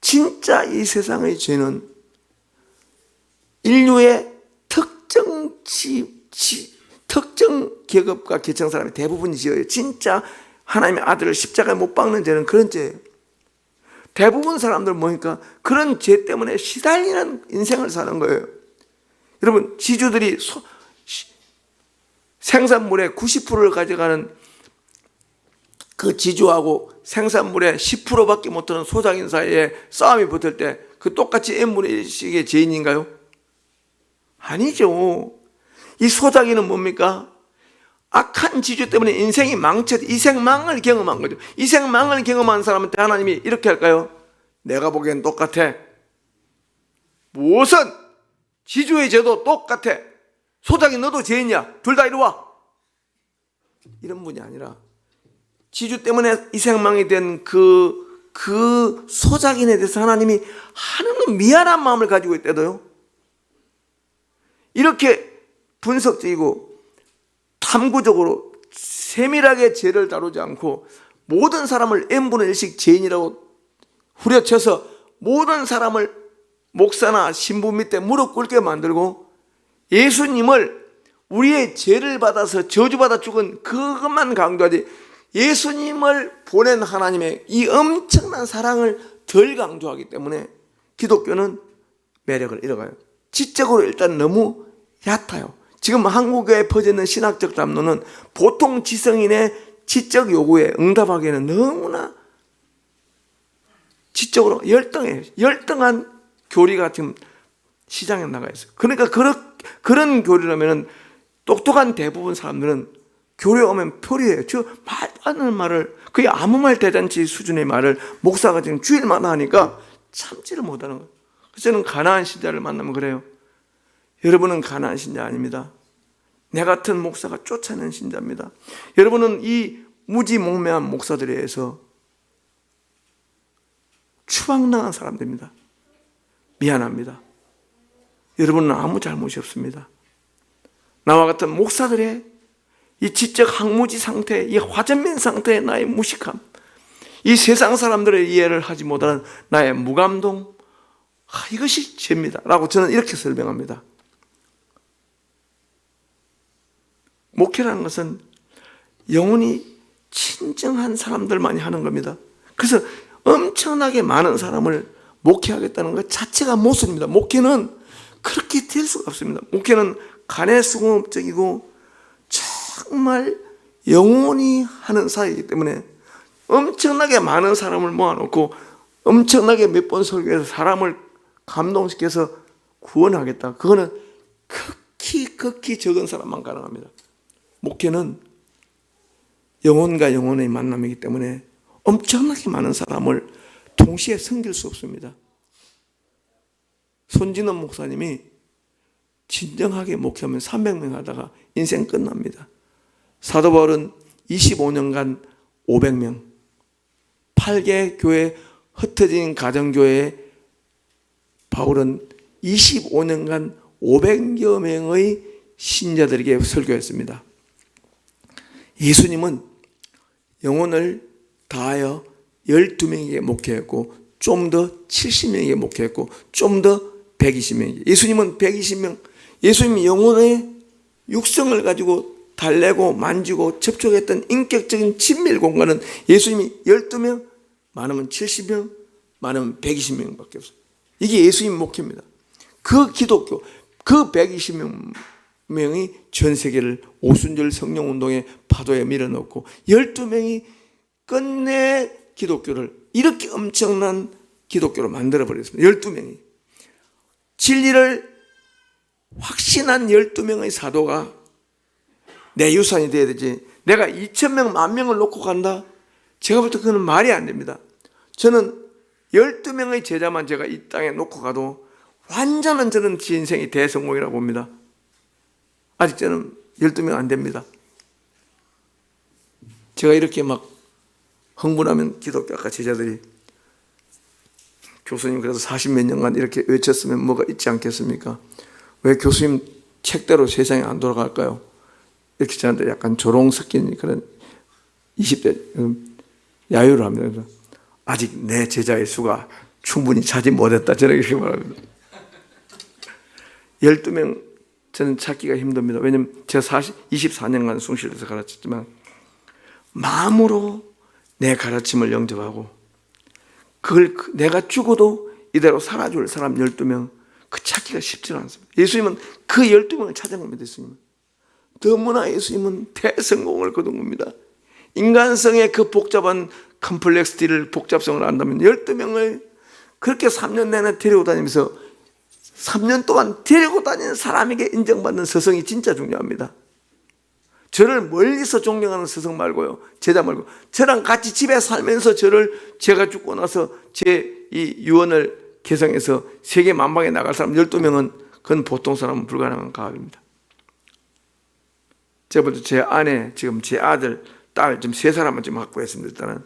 진짜 이 세상의 죄는 인류의 특정 계급과 계층 사람이 대부분 지어요. 진짜 하나님의 아들을 십자가에 못 박는 죄는 그런 죄예요. 대부분 사람들 뭐니까 그런 죄 때문에 시달리는 인생을 사는 거예요. 여러분, 지주들이 생산물의 90%를 가져가는 그 지주하고 생산물의 10%밖에 못하는 소작인 사이에 싸움이 붙을 때 그 똑같이 n분의 1씩의 죄인인가요? 아니죠. 이 소작이는 뭡니까? 악한 지주 때문에 인생이 이생망을 경험한 거죠. 이생망을 경험한 사람한테 하나님이 이렇게 할까요? 내가 보기엔 똑같아. 무슨 지주의 죄도 똑같아. 소작이 너도 죄인이야. 둘 다 이리 와. 이런 분이 아니라 지주 때문에 이생망이 된 그 소작인에 대해서 하나님이 하나는 미안한 마음을 가지고 있대도요. 이렇게 분석적이고 탐구적으로 세밀하게 죄를 다루지 않고 모든 사람을 n분의 1씩 죄인이라고 후려쳐서 모든 사람을 목사나 신부 밑에 무릎 꿇게 만들고 예수님을 우리의 죄를 받아서 저주받아 죽은 그것만 강조하지 예수님을 보낸 하나님의 이 엄청난 사랑을 덜 강조하기 때문에 기독교는 매력을 잃어가요. 지적으로 일단 너무 얕아요. 지금 한국에 퍼지는 신학적 담론은 보통 지성인의 지적 요구에 응답하기에는 너무나 지적으로 열등한 교리가 지금 시장에 나가 있어요. 그러니까 그런 교리라면 똑똑한 대부분 사람들은 교회 오면 표리해요. 저 말도 안 되는 말을, 거의 아무 말 대잔치 수준의 말을 목사가 지금 주일마다 하니까 참지를 못하는 거예요. 그래서 저는 가나안 신자를 만나면 그래요. 여러분은 가나안 신자 아닙니다. 내 같은 목사가 쫓아낸 신자입니다. 여러분은 이 무지몽매한 목사들에 의해서 추방당한 사람들입니다. 미안합니다. 여러분은 아무 잘못이 없습니다. 나와 같은 목사들의 이 지적 항무지 상태, 이 화전면 상태의 나의 무식함, 이 세상 사람들의 이해를 하지 못하는 나의 무감동, 이것이 죄입니다 라고 저는 이렇게 설명합니다. 목회라는 것은 영혼이 친정한 사람들만이 하는 겁니다. 그래서 엄청나게 많은 사람을 목회하겠다는 것 자체가 모순입니다. 목회는 그렇게 될 수가 없습니다. 목회는 간해수공업적이고 정말 영원히 하는 사이이기 때문에 엄청나게 많은 사람을 모아놓고 엄청나게 몇 번 설교해서 사람을 감동시켜서 구원하겠다. 그거는 극히 적은 사람만 가능합니다. 목회는 영혼과 영혼의 만남이기 때문에 엄청나게 많은 사람을 동시에 섬길 수 없습니다. 손진원 목사님이 진정하게 목회하면 300명 하다가 인생 끝납니다. 사도 바울은 25년간 500명, 8개 교회 흩어진 가정교회에 바울은 25년간 500여 명의 신자들에게 설교했습니다. 예수님은 영혼을 다하여 12명에게 목회했고 좀 더 70명에게 목회했고 좀 더 120명이죠. 예수님은 120명, 예수님 영혼의 육성을 가지고 달래고 만지고 접촉했던 인격적인 친밀 공간은 예수님이 12명, 많으면 70명, 많으면 120명밖에 없어요. 이게 예수님 목회입니다. 그 기독교, 그 120명이 전 세계를 오순절 성령운동의 파도에 밀어넣고 12명이 끝내 기독교를 이렇게 엄청난 기독교로 만들어버렸습니다. 12명이. 진리를 확신한 12명의 사도가 내 유산이 되어야 되지. 내가 2,000명, 10,000명을 놓고 간다? 제가 볼 때 그건 말이 안 됩니다. 저는 12명의 제자만 제가 이 땅에 놓고 가도 완전한 저는 제 인생이 대성공이라고 봅니다. 아직 저는 12명 안 됩니다. 제가 이렇게 막 흥분하면 기독교 아까 제자들이 교수님 그래도 40몇 년간 이렇게 외쳤으면 뭐가 있지 않겠습니까? 왜 교수님 책대로 세상이 안 돌아갈까요? 이렇게 저한테 약간 조롱 섞인 그런 20대 야유를 합니다. 그래서 아직 내 제자의 수가 충분히 차지 못했다. 저는 이렇게 말합니다. 12명 저는 찾기가 힘듭니다. 왜냐하면 제가 24년간 숭실에서 가르쳤지만 마음으로 내 가르침을 영접하고 그걸 내가 죽어도 이대로 살아줄 사람 12명 그 찾기가 쉽지 않습니다. 예수님은 그 12명을 찾은 겁니다. 예수님은. 너무나 예수님은 대성공을 거둔 겁니다. 인간성의 그 복잡한 컴플렉스티를 복잡성을 안다면 12명을 그렇게 3년 내내 데리고 다니면서 3년 동안 데리고 다니는 사람에게 인정받는 스승이 진짜 중요합니다. 저를 멀리서 존경하는 스승 말고요, 제자 말고 저랑 같이 집에 살면서 저를 제가 죽고 나서 제 이 유언을 개성해서 세계 만방에 나갈 사람 12명은 그건 보통 사람은 불가능한 가업입니다. 제가 볼 때 제 아내, 지금 제 아들, 딸 지금 3사람은 지금 확보했습니다. 일단은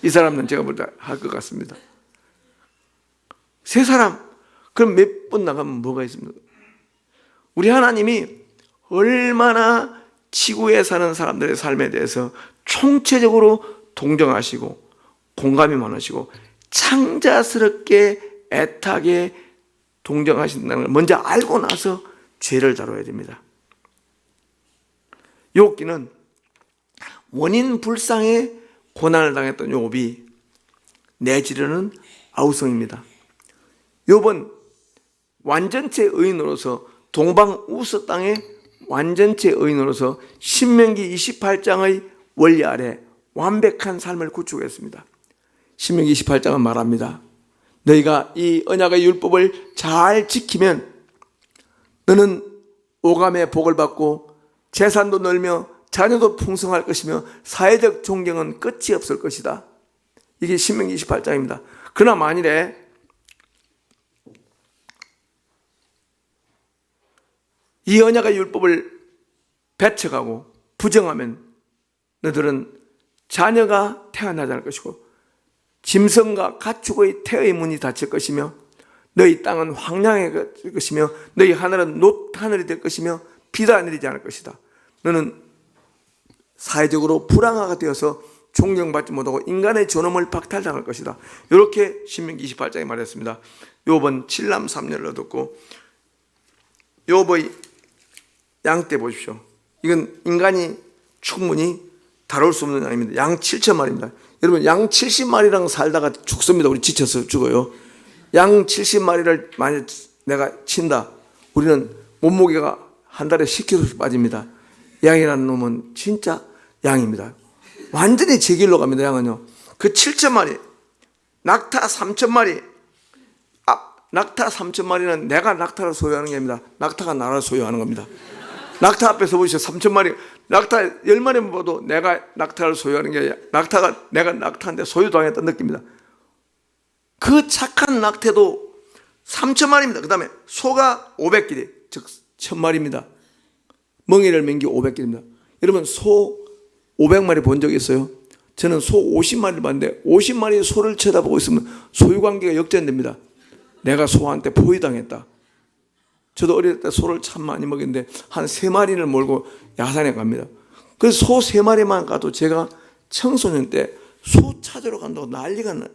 이 사람은 제가 볼 때 할 것 같습니다. 3사람 그럼 몇 번 나가면 뭐가 있습니까? 우리 하나님이 얼마나 지구에 사는 사람들의 삶에 대해서 총체적으로 동정하시고 공감이 많으시고 창자스럽게 애타게 동정하신다는 걸 먼저 알고 나서 죄를 다뤄야 됩니다. 욥기는 원인 불상의 고난을 당했던 욥이 내지르는 아우성입니다. 욥은 완전체 의인으로서 동방 우스 땅의 완전체 의인으로서 신명기 28장의 원리 아래 완벽한 삶을 구축했습니다. 신명기 28장은 말합니다. 너희가 이 언약의 율법을 잘 지키면 너는 오감의 복을 받고 재산도 늘며 자녀도 풍성할 것이며 사회적 존경은 끝이 없을 것이다. 이게 신명기 28장입니다. 그러나 만일에 이 언약의 율법을 배척하고 부정하면 너희들은 자녀가 태어나지 않을 것이고 짐승과 가축의 태의 문이 닫힐 것이며 너희 땅은 황량해질 것이며 너희 하늘은 놋하늘이 될 것이며 비도 내리지 않을 것이다. 너는 사회적으로 불황화가 되어서 존경받지 못하고 인간의 존엄을 박탈당할 것이다. 이렇게 신명기 28장에 말했습니다. 욥은 7남 3녀를 얻었고 욥의 양떼 보십시오. 이건 인간이 충분히 다룰 수 없는 양입니다. 양 7,000마리입니다. 여러분 양 70마리랑 살다가 죽습니다. 우리 지쳐서 죽어요. 양 70마리를 만약 내가 친다. 우리는 몸무게가 한 달에 10kg씩 빠집니다. 양이라는 놈은 진짜 양입니다. 완전히 제 길로 갑니다. 양은요. 그 7,000마리, 낙타 3,000마리, 낙타 3,000마리는 내가 낙타를 소유하는 게 아닙니다. 낙타가 나를 소유하는 겁니다. 낙타 앞에 서보시죠. 3,000마리. 낙타 10마리만 봐도 내가 낙타를 소유하는 게 아니라 낙타가 내가 낙타한테 소유당했다는 느낌입니다. 그 착한 낙태도 3,000마리입니다. 그 다음에 소가 500길이, 즉 1,000마리입니다. 멍에를 맨기 500길입니다. 여러분 소 500마리 본 적 있어요? 저는 소 50마리를 봤는데 50마리의 소를 쳐다보고 있으면 소유관계가 역전됩니다. 내가 소한테 포위당했다. 저도 어릴 때 소를 참 많이 먹였는데 한 3마리를 몰고 야산에 갑니다. 그래서 소 3마리만 가도 제가 청소년 때 소 찾으러 간다고 난리가 나요.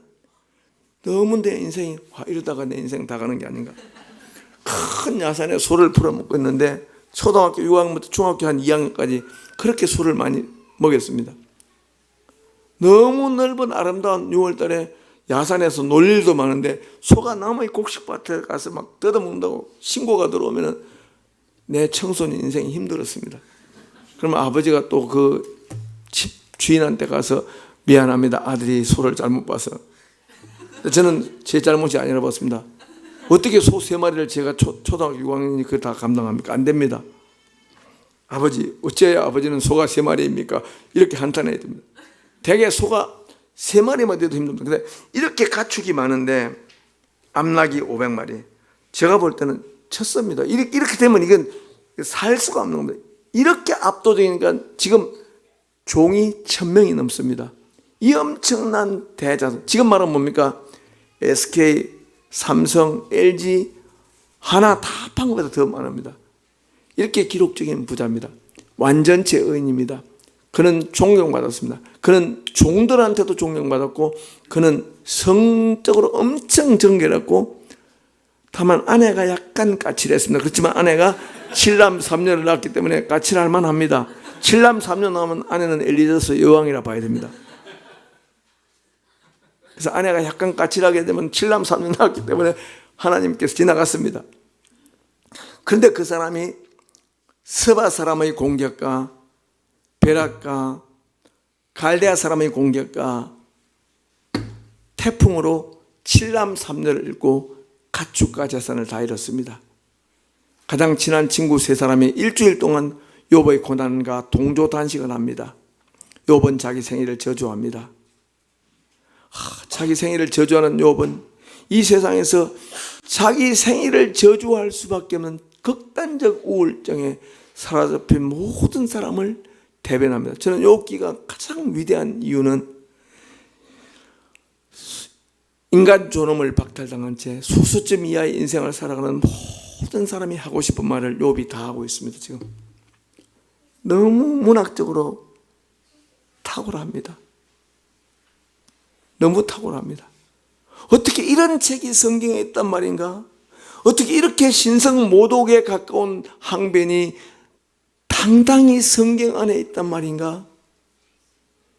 너무 내 인생이 이러다가 내 인생 다 가는 게 아닌가. 큰 야산에 소를 풀어먹고 있는데 초등학교 6학년부터 중학교 한 2학년까지 그렇게 소를 많이 먹였습니다. 너무 넓은 아름다운 6월달에 야산에서 놀 일도 많은데 소가 남의 곡식밭에 가서 막 뜯어먹는다고 신고가 들어오면 내 청소년 인생이 힘들었습니다. 그러면 아버지가 또 그 집 주인한테 가서 미안합니다. 아들이 소를 잘못 봐서. 저는 제 잘못이 아니라 봤습니다. 어떻게 소 3마리를 제가 초등학교 6학년이 그걸 다 감당합니까? 안 됩니다. 아버지, 어째야 아버지는 소가 3마리입니까? 이렇게 한탄해야 됩니다. 대개 소가 3마리만 돼도 힘듭니다. 근데 이렇게 가축이 많은데 암낙이 500마리. 제가 볼 때는 쳤습니다. 이렇게 되면 이건 살 수가 없는 겁니다. 이렇게 압도적이니까 지금 종이 1000명이 넘습니다. 이 엄청난 대자손. 지금 말하면 뭡니까? SK, 삼성, LG, 하나 다 합한 것보다 더 많습니다. 이렇게 기록적인 부자입니다. 완전체 의인입니다. 그는 존경받았습니다. 그는 종들한테도 존경받았고 그는 성적으로 엄청 정결했고 다만 아내가 약간 까칠했습니다. 그렇지만 아내가 7남 3녀를 낳았기 때문에 까칠할 만합니다. 7남 3녀 낳으면 아내는 엘리자베스 여왕이라 봐야 됩니다. 그래서 아내가 약간 까칠하게 되면 7남 3녀 낳았기 때문에 하나님께서 지나갔습니다. 그런데 그 사람이 스바 사람의 공격과 베락과 갈대아 사람의 공격과 태풍으로 7남 3녀를 잃고 가축과 재산을 다 잃었습니다. 가장 친한 친구 3사람이 일주일 동안 욥의 고난과 동조 단식을 합니다. 욥은 자기 생일을 저주합니다. 자기 생일을 저주하는 욥은 이 세상에서 자기 생일을 저주할 수밖에 없는 극단적 우울증에 사로잡힌 모든 사람을 대변합니다. 저는 욥기가 가장 위대한 이유는 인간 존엄을 박탈당한 채 소수점 이하의 인생을 살아가는 모든 사람이 하고 싶은 말을 욥이 다 하고 있습니다. 지금 너무 문학적으로 탁월합니다. 너무 탁월합니다. 어떻게 이런 책이 성경에 있단 말인가? 어떻게 이렇게 신성 모독에 가까운 항변이 당당히 성경 안에 있단 말인가?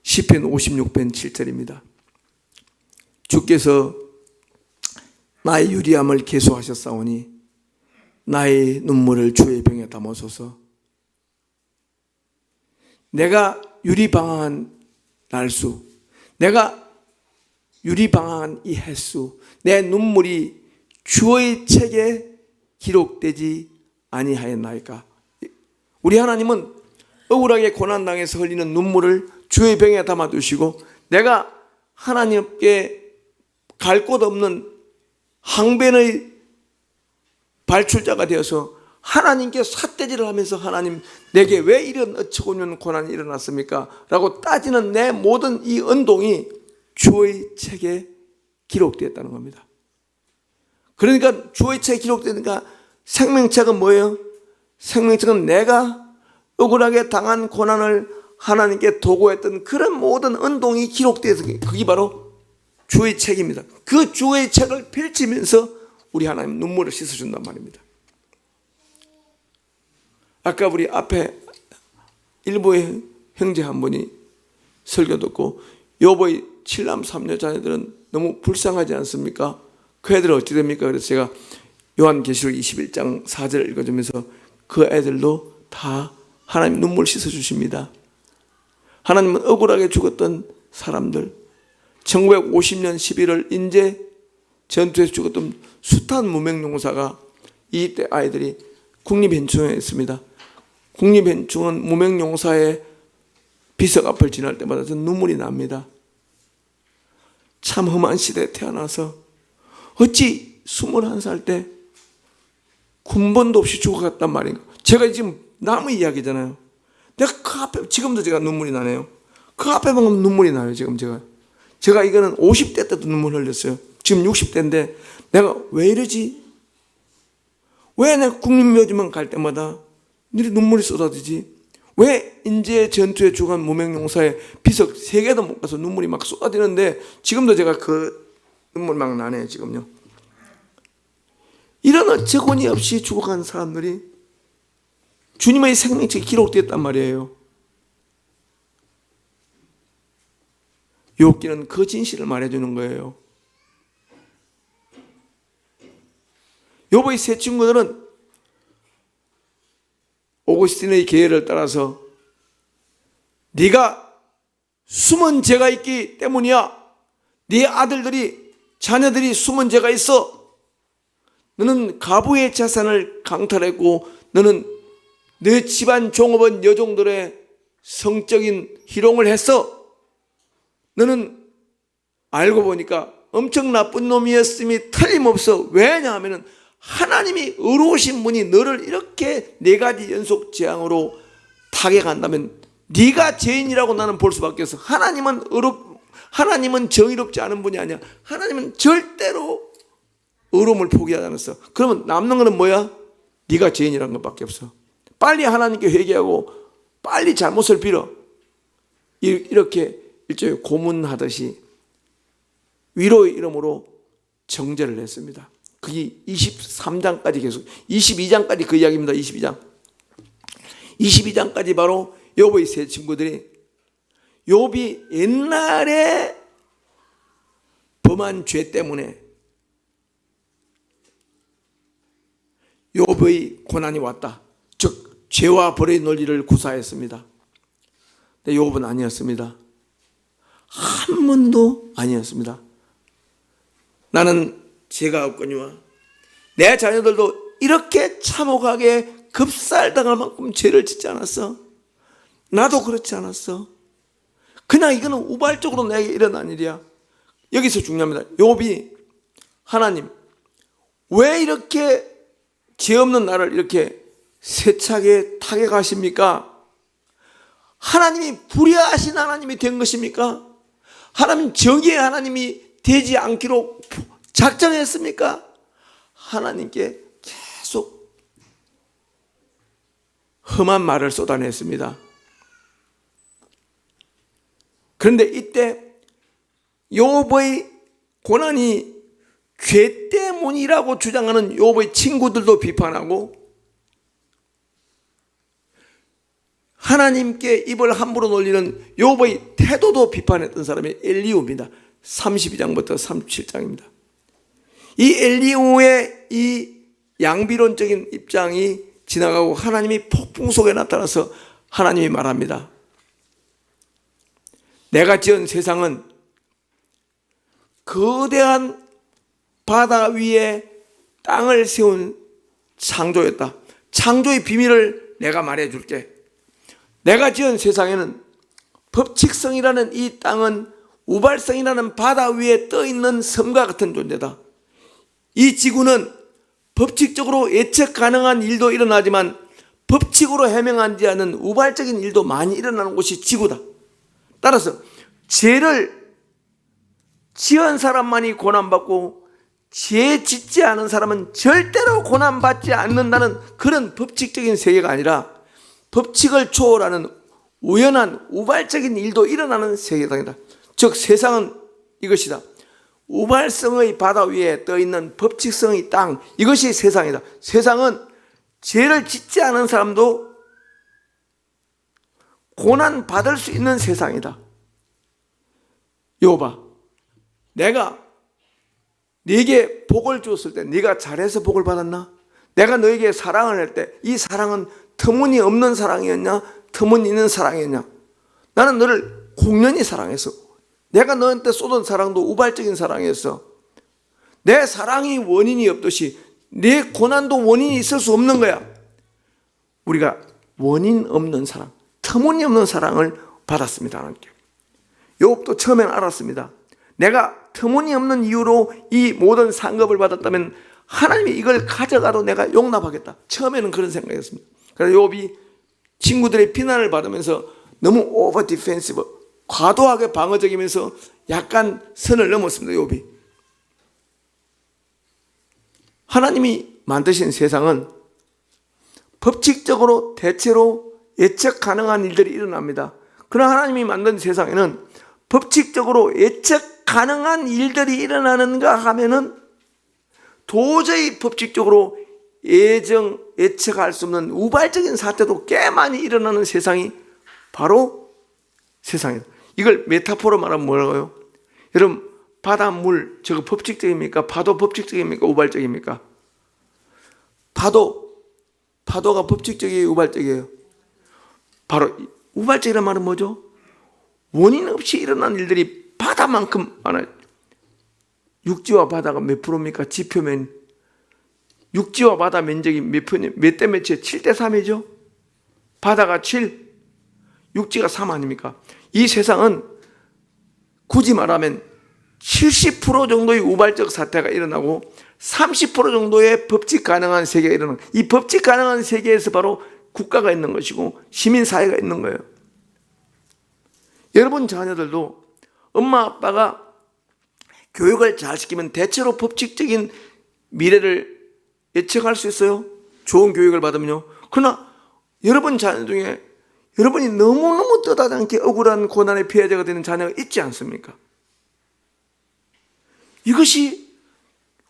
시편 56편 7절입니다. 주께서 나의 유리함을 계수하셨사오니 나의 눈물을 주의 병에 담으소서. 내가 유리방황한 날수, 내가 유리방황한 이 횟수, 내 눈물이 주의 책에 기록되지 아니하였나이까. 우리 하나님은 억울하게 고난당해서 흘리는 눈물을 주의 병에 담아두시고 내가 하나님께 갈 곳 없는 항변의 발출자가 되어서 하나님께 삿대질을 하면서 하나님 내게 왜 이런 어처구니없는 고난이 일어났습니까? 라고 따지는 내 모든 이 언동이 주의 책에 기록되었다는 겁니다. 그러니까 주의 책에 기록되니까 생명책은 뭐예요? 생명책은 내가 억울하게 당한 고난을 하나님께 도구했던 그런 모든 언동이 기록되어서 그게 바로 주의 책입니다. 그 주의 책을 펼치면서 우리 하나님 눈물을 씻어준단 말입니다. 아까 우리 앞에 일부의 형제 한 분이 설교 듣고 욥의 7남 3녀 자녀들은 너무 불쌍하지 않습니까? 그 애들은 어찌 됩니까? 그래서 제가 요한계시록 21장 4절을 읽어주면서 그 애들도 다 하나님 눈물 씻어주십니다. 하나님은 억울하게 죽었던 사람들 1950년 11월 인제 전투에서 죽었던 숱한 무명용사가 이때 아이들이 국립현충원에 있습니다. 국립현충원 무명용사의 비석 앞을 지날 때마다 저는 눈물이 납니다. 참 험한 시대에 태어나서 어찌 21살 때 군번도 없이 죽어갔단 말인가. 제가 지금 남의 이야기잖아요. 내가 그 앞에 지금도 제가 눈물이 나네요. 그 앞에 보면 눈물이 나요. 지금 제가 이거는 50대 때도 눈물 흘렸어요. 지금 60대인데 내가 왜 이러지? 왜 내가 국립묘지만 갈 때마다 늘 눈물이 쏟아지지? 왜 인제 전투에 죽은 무명용사의 비석 3개도 못 가서 눈물이 막 쏟아지는데 지금도 제가 그 눈물 막 나네요. 지금요. 이런 어처구니 없이 죽어간 사람들이 주님의 생명책에 기록되었단 말이에요. 욥기는 그 진실을 말해주는 거예요. 욥의 세 친구들은 오구스틴의 계율을 따라서 네가 숨은 죄가 있기 때문이야. 네 아들들이 자녀들이 숨은 죄가 있어. 너는 가부의 재산을 강탈했고 너는 네 집안 종업원 여종들의 성적인 희롱을 했어. 너는 알고 보니까 엄청 나쁜 놈이었음이 틀림없어. 왜냐하면 하나님이 의로우신 분이 너를 이렇게 네 가지 연속 재앙으로 타격한다면 네가 죄인이라고 나는 볼 수밖에 없어. 하나님은 정의롭지 않은 분이 아니야. 하나님은 절대로 의로움을 포기하지 않았어. 그러면 남는 거는 뭐야? 네가 죄인이라는 것밖에 없어. 빨리 하나님께 회개하고 빨리 잘못을 빌어. 이렇게 일종의 고문하듯이 위로의 이름으로 정죄를 했습니다. 그게 23장까지 계속, 22장까지 그 이야기입니다. 22장까지 바로 욥의 세 친구들이 욥이 옛날에 범한 죄 때문에 욥의 고난이 왔다. 즉 죄와 벌의 논리를 구사했습니다. 근데 욥은 아니었습니다. 한 번도 아니었습니다. 나는 죄가 없거니와 내 자녀들도 이렇게 참혹하게 급살당할 만큼 죄를 짓지 않았어. 나도 그렇지 않았어. 그냥 이거는 우발적으로 내게 일어난 일이야. 여기서 중요합니다. 욥이 하나님 왜 이렇게 죄 없는 나를 이렇게 세차게 타격하십니까? 하나님이 불의하신 하나님이 된 것입니까? 하나님 정의의 하나님이 되지 않기로 작정했습니까? 하나님께 계속 험한 말을 쏟아냈습니다. 그런데 이때 욥의 고난이 죄 때문이라고 주장하는 욥의 친구들도 비판하고 하나님께 입을 함부로 놀리는 욥의 태도도 비판했던 사람이 엘리후입니다. 32장부터 37장입니다. 이 엘리후의 이 양비론적인 입장이 지나가고 하나님이 폭풍 속에 나타나서 하나님이 말합니다. 내가 지은 세상은 거대한 바다 위에 땅을 세운 창조였다. 창조의 비밀을 내가 말해줄게. 내가 지은 세상에는 법칙성이라는 이 땅은 우발성이라는 바다 위에 떠있는 섬과 같은 존재다. 이 지구는 법칙적으로 예측 가능한 일도 일어나지만 법칙으로 해명하지 않은 우발적인 일도 많이 일어나는 곳이 지구다. 따라서 죄를 지은 사람만이 고난받고 죄 짓지 않은 사람은 절대로 고난받지 않는다는 그런 법칙적인 세계가 아니라 법칙을 초월하는 우연한 우발적인 일도 일어나는 세계다. 즉 세상은 이것이다. 우발성의 바다 위에 떠있는 법칙성의 땅, 이것이 세상이다. 세상은 죄를 짓지 않은 사람도 고난받을 수 있는 세상이다. 욥아, 내가 네게 복을 주었을 때 네가 잘해서 복을 받았나? 내가 너에게 사랑을 할 때 이 사랑은 터무니없는 사랑이었냐? 터무니있는 사랑이었냐? 나는 너를 공연히 사랑했어. 내가 너한테 쏟은 사랑도 우발적인 사랑이었어. 내 사랑이 원인이 없듯이 내 고난도 원인이 있을 수 없는 거야. 우리가 원인 없는 사랑, 터무니없는 사랑을 받았습니다. 하나님께. 욥도 처음에는 알았습니다. 내가 터무니없는 이유로 이 모든 상급을 받았다면 하나님이 이걸 가져가도 내가 용납하겠다. 처음에는 그런 생각이었습니다. 그래서 욥이 친구들의 비난을 받으면서 너무 오버 디펜시브, 과도하게 방어적이면서 약간 선을 넘었습니다. 욥이. 하나님이 만드신 세상은 법칙적으로 대체로 예측 가능한 일들이 일어납니다. 그러나 하나님이 만든 세상에는 법칙적으로 예측 가능한 일들이 일어나는가 하면은 도저히 법칙적으로 예측할 수 없는 우발적인 사태도 꽤 많이 일어나는 세상이 바로 세상이다. 이걸 메타포로 말하면 뭐라고요? 여러분, 바닷물 저거 법칙적입니까? 파도 법칙적입니까? 우발적입니까? 파도가 법칙적이에요? 우발적이에요? 바로 우발적이란 말은 뭐죠? 원인 없이 일어난 일들이 바다만큼 많아요. 육지와 바다가 몇 프로입니까? 지표면 육지와 바다 면적이 몇 대 몇이에요? 7대 3이죠? 바다가 7, 육지가 3 아닙니까? 이 세상은 굳이 말하면 70% 정도의 우발적 사태가 일어나고 30% 정도의 법칙 가능한 세계가 일어나는, 이 법칙 가능한 세계에서 바로 국가가 있는 것이고 시민사회가 있는 거예요. 여러분 자녀들도 엄마 아빠가 교육을 잘 시키면 대체로 법칙적인 미래를 예측할 수 있어요. 좋은 교육을 받으면요. 그러나 여러분 자녀 중에 여러분이 너무너무 떠다않게 억울한 고난의 피해자가 되는 자녀가 있지 않습니까? 이것이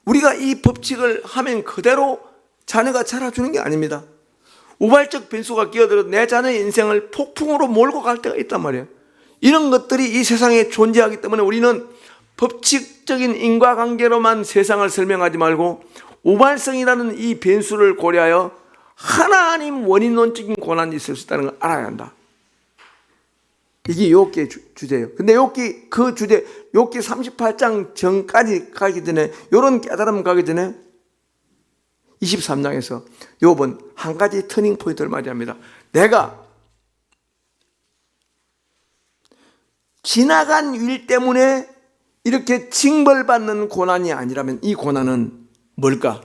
우리가 이 법칙을 하면 그대로 자녀가 자라주는 게 아닙니다. 우발적 변수가 끼어들어 내 자녀의 인생을 폭풍으로 몰고 갈 때가 있단 말이에요. 이런 것들이 이 세상에 존재하기 때문에 우리는 법칙적인 인과관계로만 세상을 설명하지 말고 우발성이라는 이 변수를 고려하여 하나님 원인론적인 고난이 있을 수 있다는 걸 알아야 한다. 이게 욥기의 주제예요. 근데 욥기 그 주제, 욥기 38장 전까지 가기 전에, 이런 깨달음 가기 전에 23장에서 욥은 한 가지 터닝 포인트를 맞이합니다. 내가 지나간 일 때문에 이렇게 징벌받는 고난이 아니라면 이 고난은 뭘까?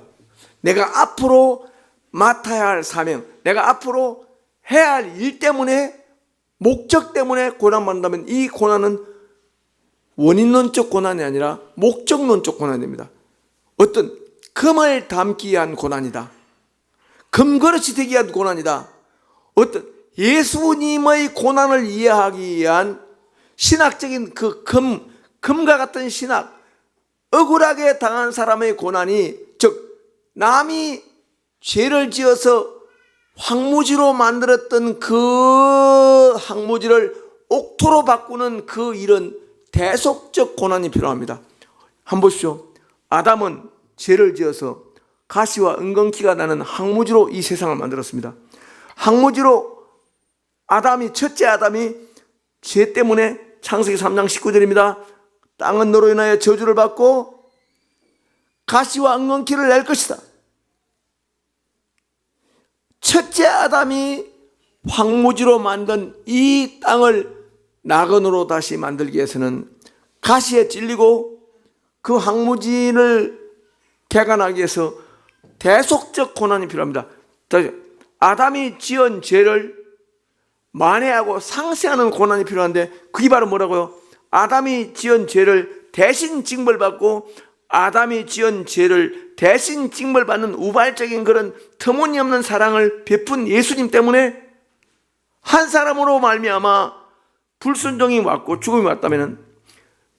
내가 앞으로 맡아야 할 사명, 내가 앞으로 해야 할 일 때문에, 목적 때문에 고난받는다면 이 고난은 원인론적 고난이 아니라 목적론적 고난입니다. 어떤 금을 담기 위한 고난이다. 금그릇이 되기 위한 고난이다. 어떤 예수님의 고난을 이해하기 위한 신학적인 그 금과 같은 신학, 억울하게 당한 사람의 고난이, 즉 남이 죄를 지어서 황무지로 만들었던 그 황무지를 옥토로 바꾸는 그 일은 대속적 고난이 필요합니다. 한번 보십시오. 아담은 죄를 지어서 가시와 은건기가 나는 황무지로 이 세상을 만들었습니다. 황무지로 첫째 아담이 죄 때문에, 창세기 3장 19절입니다. 땅은 너로 인하여 저주를 받고 가시와 은건기를 낼 것이다. 첫째 아담이 황무지로 만든 이 땅을 낙원으로 다시 만들기 위해서는 가시에 찔리고 그 황무지를 개간하기 위해서 대속적 고난이 필요합니다. 아담이 지은 죄를 만회하고 상쇄하는 고난이 필요한데, 그게 바로 뭐라고요? 아담이 지은 죄를 대신 징벌받고 아담이 지은 죄를 대신 징벌받는 우발적인 그런 터무니없는 사랑을 베푼 예수님 때문에 한 사람으로 말미암아 불순종이 왔고 죽음이 왔다면,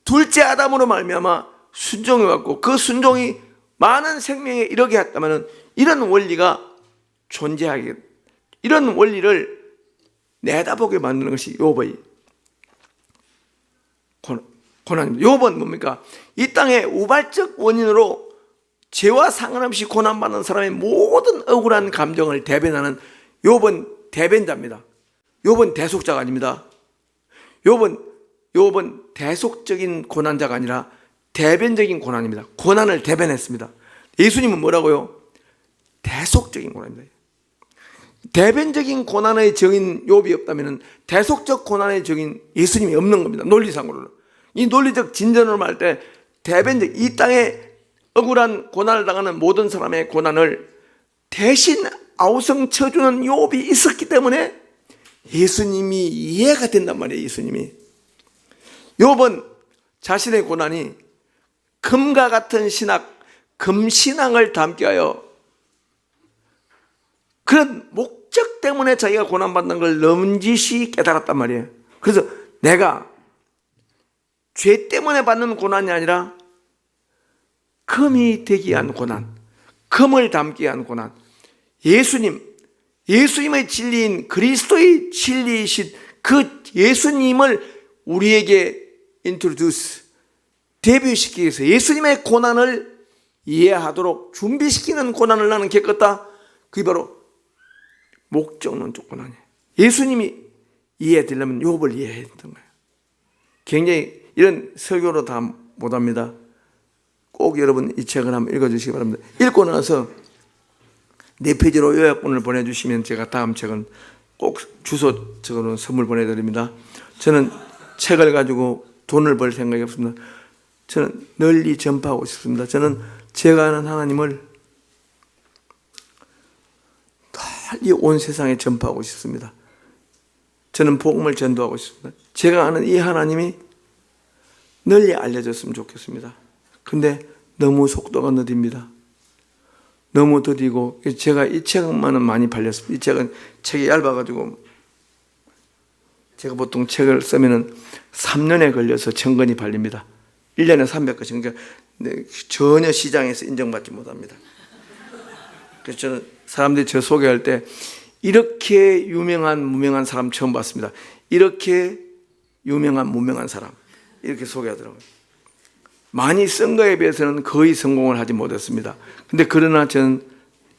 둘째 아담으로 말미암아 순종이 왔고 그 순종이 많은 생명에 이르게 했다면, 이런 원리가 존재하게, 이런 원리를 내다보게 만드는 것이 욥의 고난입니다. 욥은 뭡니까? 이 땅의 우발적 원인으로 죄와 상관없이 고난받는 사람의 모든 억울한 감정을 대변하는, 욥은 대변자입니다. 욥은 대속자가 아닙니다. 욥은 대속적인 고난자가 아니라 대변적인 고난입니다. 고난을 대변했습니다. 예수님은 뭐라고요? 대속적인 고난입니다. 대변적인 고난의 정인 욥이 없다면 대속적 고난의 정인 예수님이 없는 겁니다. 논리상으로는. 이 논리적 진전을 말 때 대변적, 이 땅에 억울한 고난을 당하는 모든 사람의 고난을 대신 아우성쳐주는 욥이 있었기 때문에 예수님이 이해가 된단 말이에요. 예수님이. 욥은 자신의 고난이 금과 같은 신학, 금신앙을 담게 하여 그런 목적 때문에 자기가 고난받는 걸 넘짓이 깨달았단 말이에요. 그래서 내가 죄 때문에 받는 고난이 아니라 금이 되기 위한 고난, 금을 담기 위한 고난, 예수님의 진리인 그리스도의 진리이신 그 예수님을 우리에게 데뷔시키기 위해서 예수님의 고난을 이해하도록 준비시키는 고난을 나는 겪었다. 그게 바로 목적론적 고난이에요. 예수님이 이해되려면 욥을 이해해야 했던 거예요. 굉장히 이런 설교로 다 못합니다. 꼭 여러분 이 책을 한번 읽어주시기 바랍니다. 읽고 나서 4페이지로 요약본을 보내주시면 제가 다음 책은 꼭 주소 적어놓은 선물 보내드립니다. 저는 책을 가지고 돈을 벌 생각이 없습니다. 저는 널리 전파하고 싶습니다. 저는 제가 아는 하나님을 널리 온 세상에 전파하고 싶습니다. 저는 복음을 전도하고 싶습니다. 제가 아는 이 하나님이 널리 알려졌으면 좋겠습니다. 근데 너무 속도가 느립니다. 너무 더디고, 제가 이 책만은 많이 팔렸습니다. 이 책은 책이 얇아가지고, 제가 보통 책을 쓰면은 3년에 걸려서 1000권이 팔립니다. 1년에 300권씩. 그러니까 전혀 시장에서 인정받지 못합니다. 그래서 저는 사람들이 저 소개할 때 이렇게 무명한 사람 처음 봤습니다. 이렇게 무명한 사람. 이렇게 소개하더라고요. 많이 쓴 거에 비해서는 거의 성공을 하지 못했습니다. 근데 그러나 저는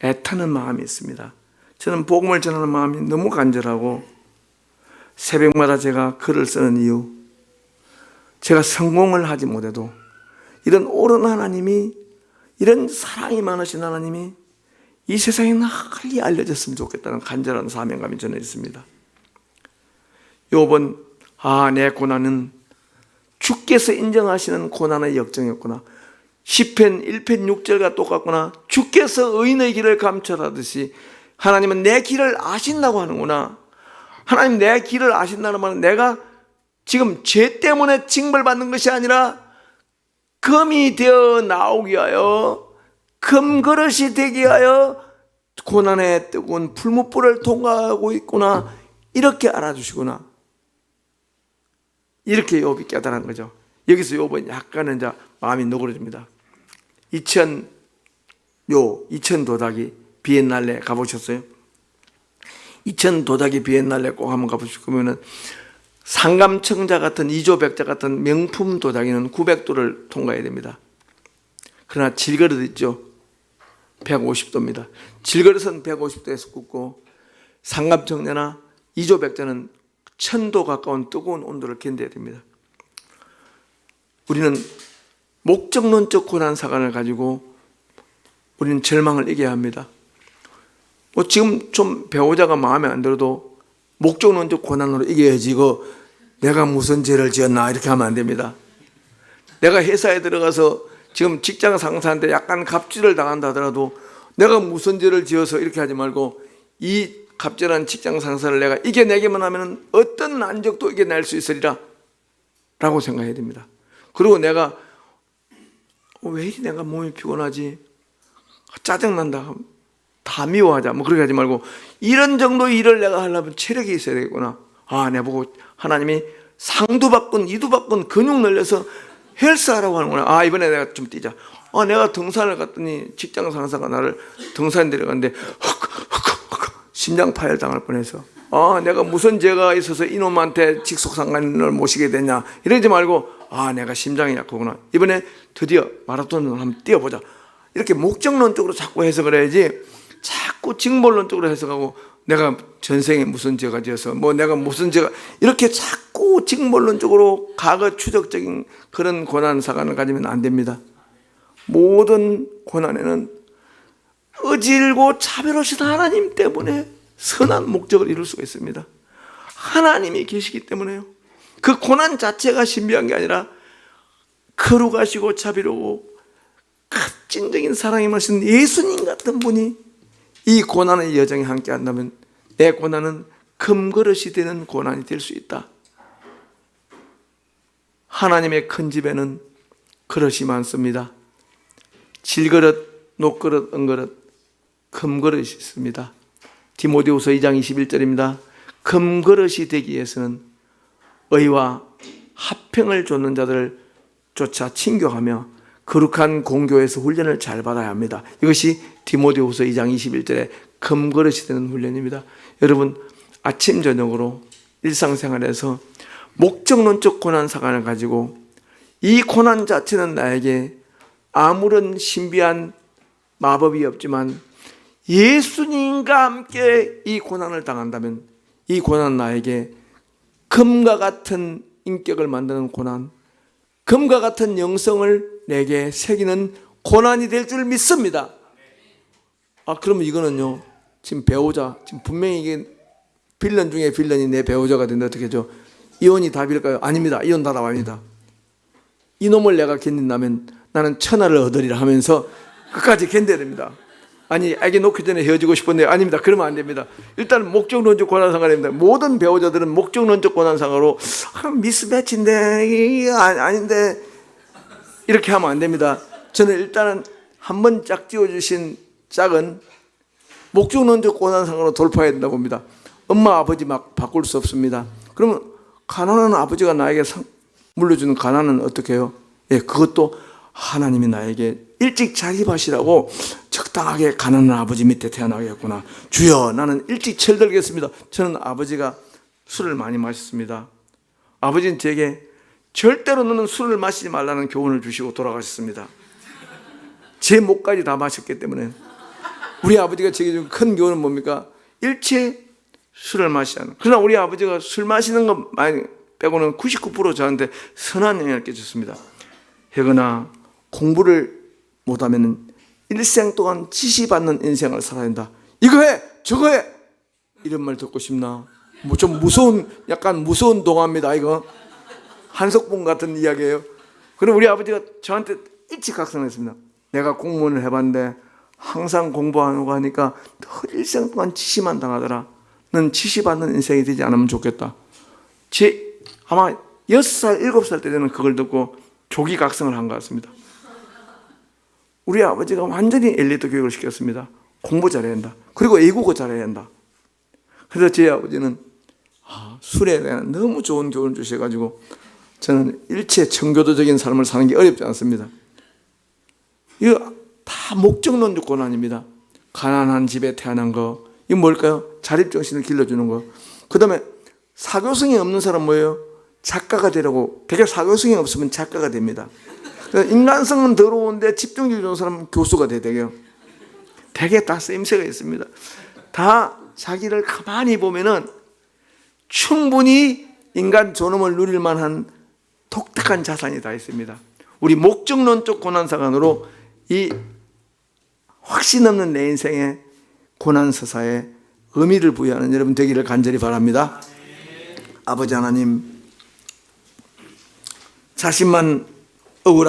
애타는 마음이 있습니다. 저는 복음을 전하는 마음이 너무 간절하고 새벽마다 제가 글을 쓰는 이유, 제가 성공을 하지 못해도 이런 옳은 하나님이, 이런 사랑이 많으신 하나님이 이 세상에 널리 알려졌으면 좋겠다는 간절한 사명감이 저는 있습니다. 욥은 내 고난은 주께서 인정하시는 고난의 역정이었구나. 시편 1편 6절과 똑같구나. 주께서 의인의 길을 감찰하듯이 하나님은 내 길을 아신다고 하는구나. 하나님 내 길을 아신다는 말은 내가 지금 죄 때문에 징벌받는 것이 아니라 금이 되어 나오기 위하여, 금그릇이 되기 위하여 고난의 뜨거운 풀무불을 통과하고 있구나. 이렇게 알아주시구나. 이렇게 욥이 깨달은 거죠. 여기서 욥은 약간은 이제 마음이 누그러집니다. 이천 도다기 비엔날레 가보셨어요? 이천 도다기 비엔날레 꼭 한번 가보시고, 그러면은 상감청자 같은 이조백자 같은 명품 도자기는 900도를 통과해야 됩니다. 그러나 질그릇 있죠? 150도입니다. 질그릇은 150도에서 굽고 상감청자나 이조백자는 1000도 가까운 뜨거운 온도를 견뎌야 됩니다. 우리는 목적론적 고난사관을 가지고 우리는 절망을 이겨야 합니다. 지금 좀 배우자가 마음에 안 들어도 목적론적 고난으로 이겨야지, 이거 내가 무슨 죄를 지었나 이렇게 하면 안 됩니다. 내가 회사에 들어가서 지금 직장 상사한테 약간 갑질을 당한다 하더라도 내가 무슨 죄를 지어서 이렇게 하지 말고, 이 갑질한 직장 상사를 내가 이겨내기만 하면 어떤 난적도 이겨낼 수 있으리라 라고 생각해야 됩니다. 그리고 내가 왜 이리 내가 몸이 피곤하지, 짜증난다, 다 미워하자, 그렇게 하지 말고 이런 정도의 일을 내가 하려면 체력이 있어야 되겠구나. 내보고 하나님이 상도 받건 이도 받건 근육 늘려서 헬스하라고 하는구나. 이번에 내가 좀 뛰자. 내가 등산을 갔더니 직장 상사가 나를 등산 데려갔는데 심장 파열 당할 뻔해서 내가 무슨 죄가 있어서 이놈한테 직속상관을 모시게 되냐 이러지 말고 내가 심장이 약하구나. 이번에 드디어 마라톤을 한번 뛰어보자. 이렇게 목적론적으로 자꾸 해석을 해야지, 자꾸 징벌론적으로 해석하고 내가 전생에 무슨 죄가 지어서 내가 무슨 죄가, 이렇게 자꾸 징벌론적으로 과거 추적적인 그런 고난사관을 가지면 안 됩니다. 모든 고난에는 어질고 차별하신 하나님 때문에 선한 목적을 이룰 수가 있습니다. 하나님이 계시기 때문에요. 그 고난 자체가 신비한 게 아니라 거룩하시고 자비로우고 진정인 사랑이 많으신 예수님 같은 분이 이 고난의 여정에 함께 한다면 내 고난은 금그릇이 되는 고난이 될 수 있다. 하나님의 큰 집에는 그릇이 많습니다. 질그릇, 녹그릇, 은그릇, 금그릇이 있습니다. 디모데후서 2장 21절입니다. 금그릇이 되기 위해서는 의와 화평을 좇는 자들을 쫓아 친교하며 거룩한 공교에서 훈련을 잘 받아야 합니다. 이것이 디모데후서 2장 21절에 금그릇이 되는 훈련입니다. 여러분, 아침 저녁으로 일상생활에서 목적론적 고난사관을 가지고 이 고난 자체는 나에게 아무런 신비한 마법이 없지만 예수님과 함께 이 고난을 당한다면 이 고난 나에게 금과 같은 인격을 만드는 고난, 금과 같은 영성을 내게 새기는 고난이 될 줄 믿습니다. 그러면 이거는요, 지금 배우자, 지금 분명히 이게 빌런 중에 빌런이 내 배우자가 된다 어떻게 하죠? 이혼이 답일까요? 아닙니다. 이혼 다 답입니다. 이놈을 내가 견딘다면 나는 천하를 얻으리라 하면서 끝까지 견뎌야 됩니다. 아니, 아기 놓기 전에 헤어지고 싶은데 아닙니다. 그러면 안 됩니다. 일단 목적론적 고난상관입니다. 모든 배우자들은 목적론적 고난상으로 미스매치인데 이게 아닌데 이렇게 하면 안 됩니다. 저는 일단은 한번 짝 띄워주신 짝은 목적론적 고난상으로 돌파해야 된다고 봅니다. 엄마 아버지 막 바꿀 수 없습니다. 그러면 가난한 아버지가 나에게 물려주는 가난은 어떻게 해요? 예, 그것도 하나님이 나에게 일찍 자립하시라고 적당하게 가난한 아버지 밑에 태어나겠구나. 주여, 나는 일찍 철들겠습니다. 저는 아버지가 술을 많이 마셨습니다. 아버지는 제게 절대로 너는 술을 마시지 말라는 교훈을 주시고 돌아가셨습니다. 제 목까지 다 마셨기 때문에. 우리 아버지가 제게 준 큰 교훈은 뭡니까? 일체 술을 마시지 않는. 그러나 우리 아버지가 술 마시는 것 많이 빼고는 99% 저한테 선한 영향을 끼쳤습니다. 혜건아, 공부를 못하면 일생 동안 지시받는 인생을 살아야 한다. 이거 해! 저거 해! 이런 말 듣고 싶나? 뭐 좀 무서운, 약간 무서운 동화입니다. 이거 한석봉 같은 이야기예요. 그럼 우리 아버지가 저한테 일찍 각성했습니다. 내가 공무원을 해봤는데 항상 공부하고 하니까 너 일생 동안 지시만 당하더라. 넌 지시받는 인생이 되지 않으면 좋겠다. 아마 6살, 7살 때 되는 그걸 듣고 조기 각성을 한 것 같습니다. 우리 아버지가 완전히 엘리트 교육을 시켰습니다. 공부 잘해야 한다. 그리고 외국어 잘해야 한다. 그래서 제 아버지는 술에 대한 너무 좋은 교훈을 주셔가지고 저는 일체 청교도적인 삶을 사는 게 어렵지 않습니다. 이거 다 목적론적 고난입니다. 가난한 집에 태어난 거, 이거 뭘까요? 자립정신을 길러주는 거. 그 다음에 사교성이 없는 사람 뭐예요? 작가가 되려고. 되게 사교성이 없으면 작가가 됩니다. 인간성은 더러운데 집중력이 좋은 사람은 교수가 되게요. 되게 다 쓰임새가 있습니다. 다 자기를 가만히 보면은 충분히 인간 존엄을 누릴 만한 독특한 자산이 다 있습니다. 우리 목적론적 고난사관으로 이 확신 없는 내 인생의 고난서사에 의미를 부여하는 여러분 되기를 간절히 바랍니다. 아버지 하나님, 자신만 억울한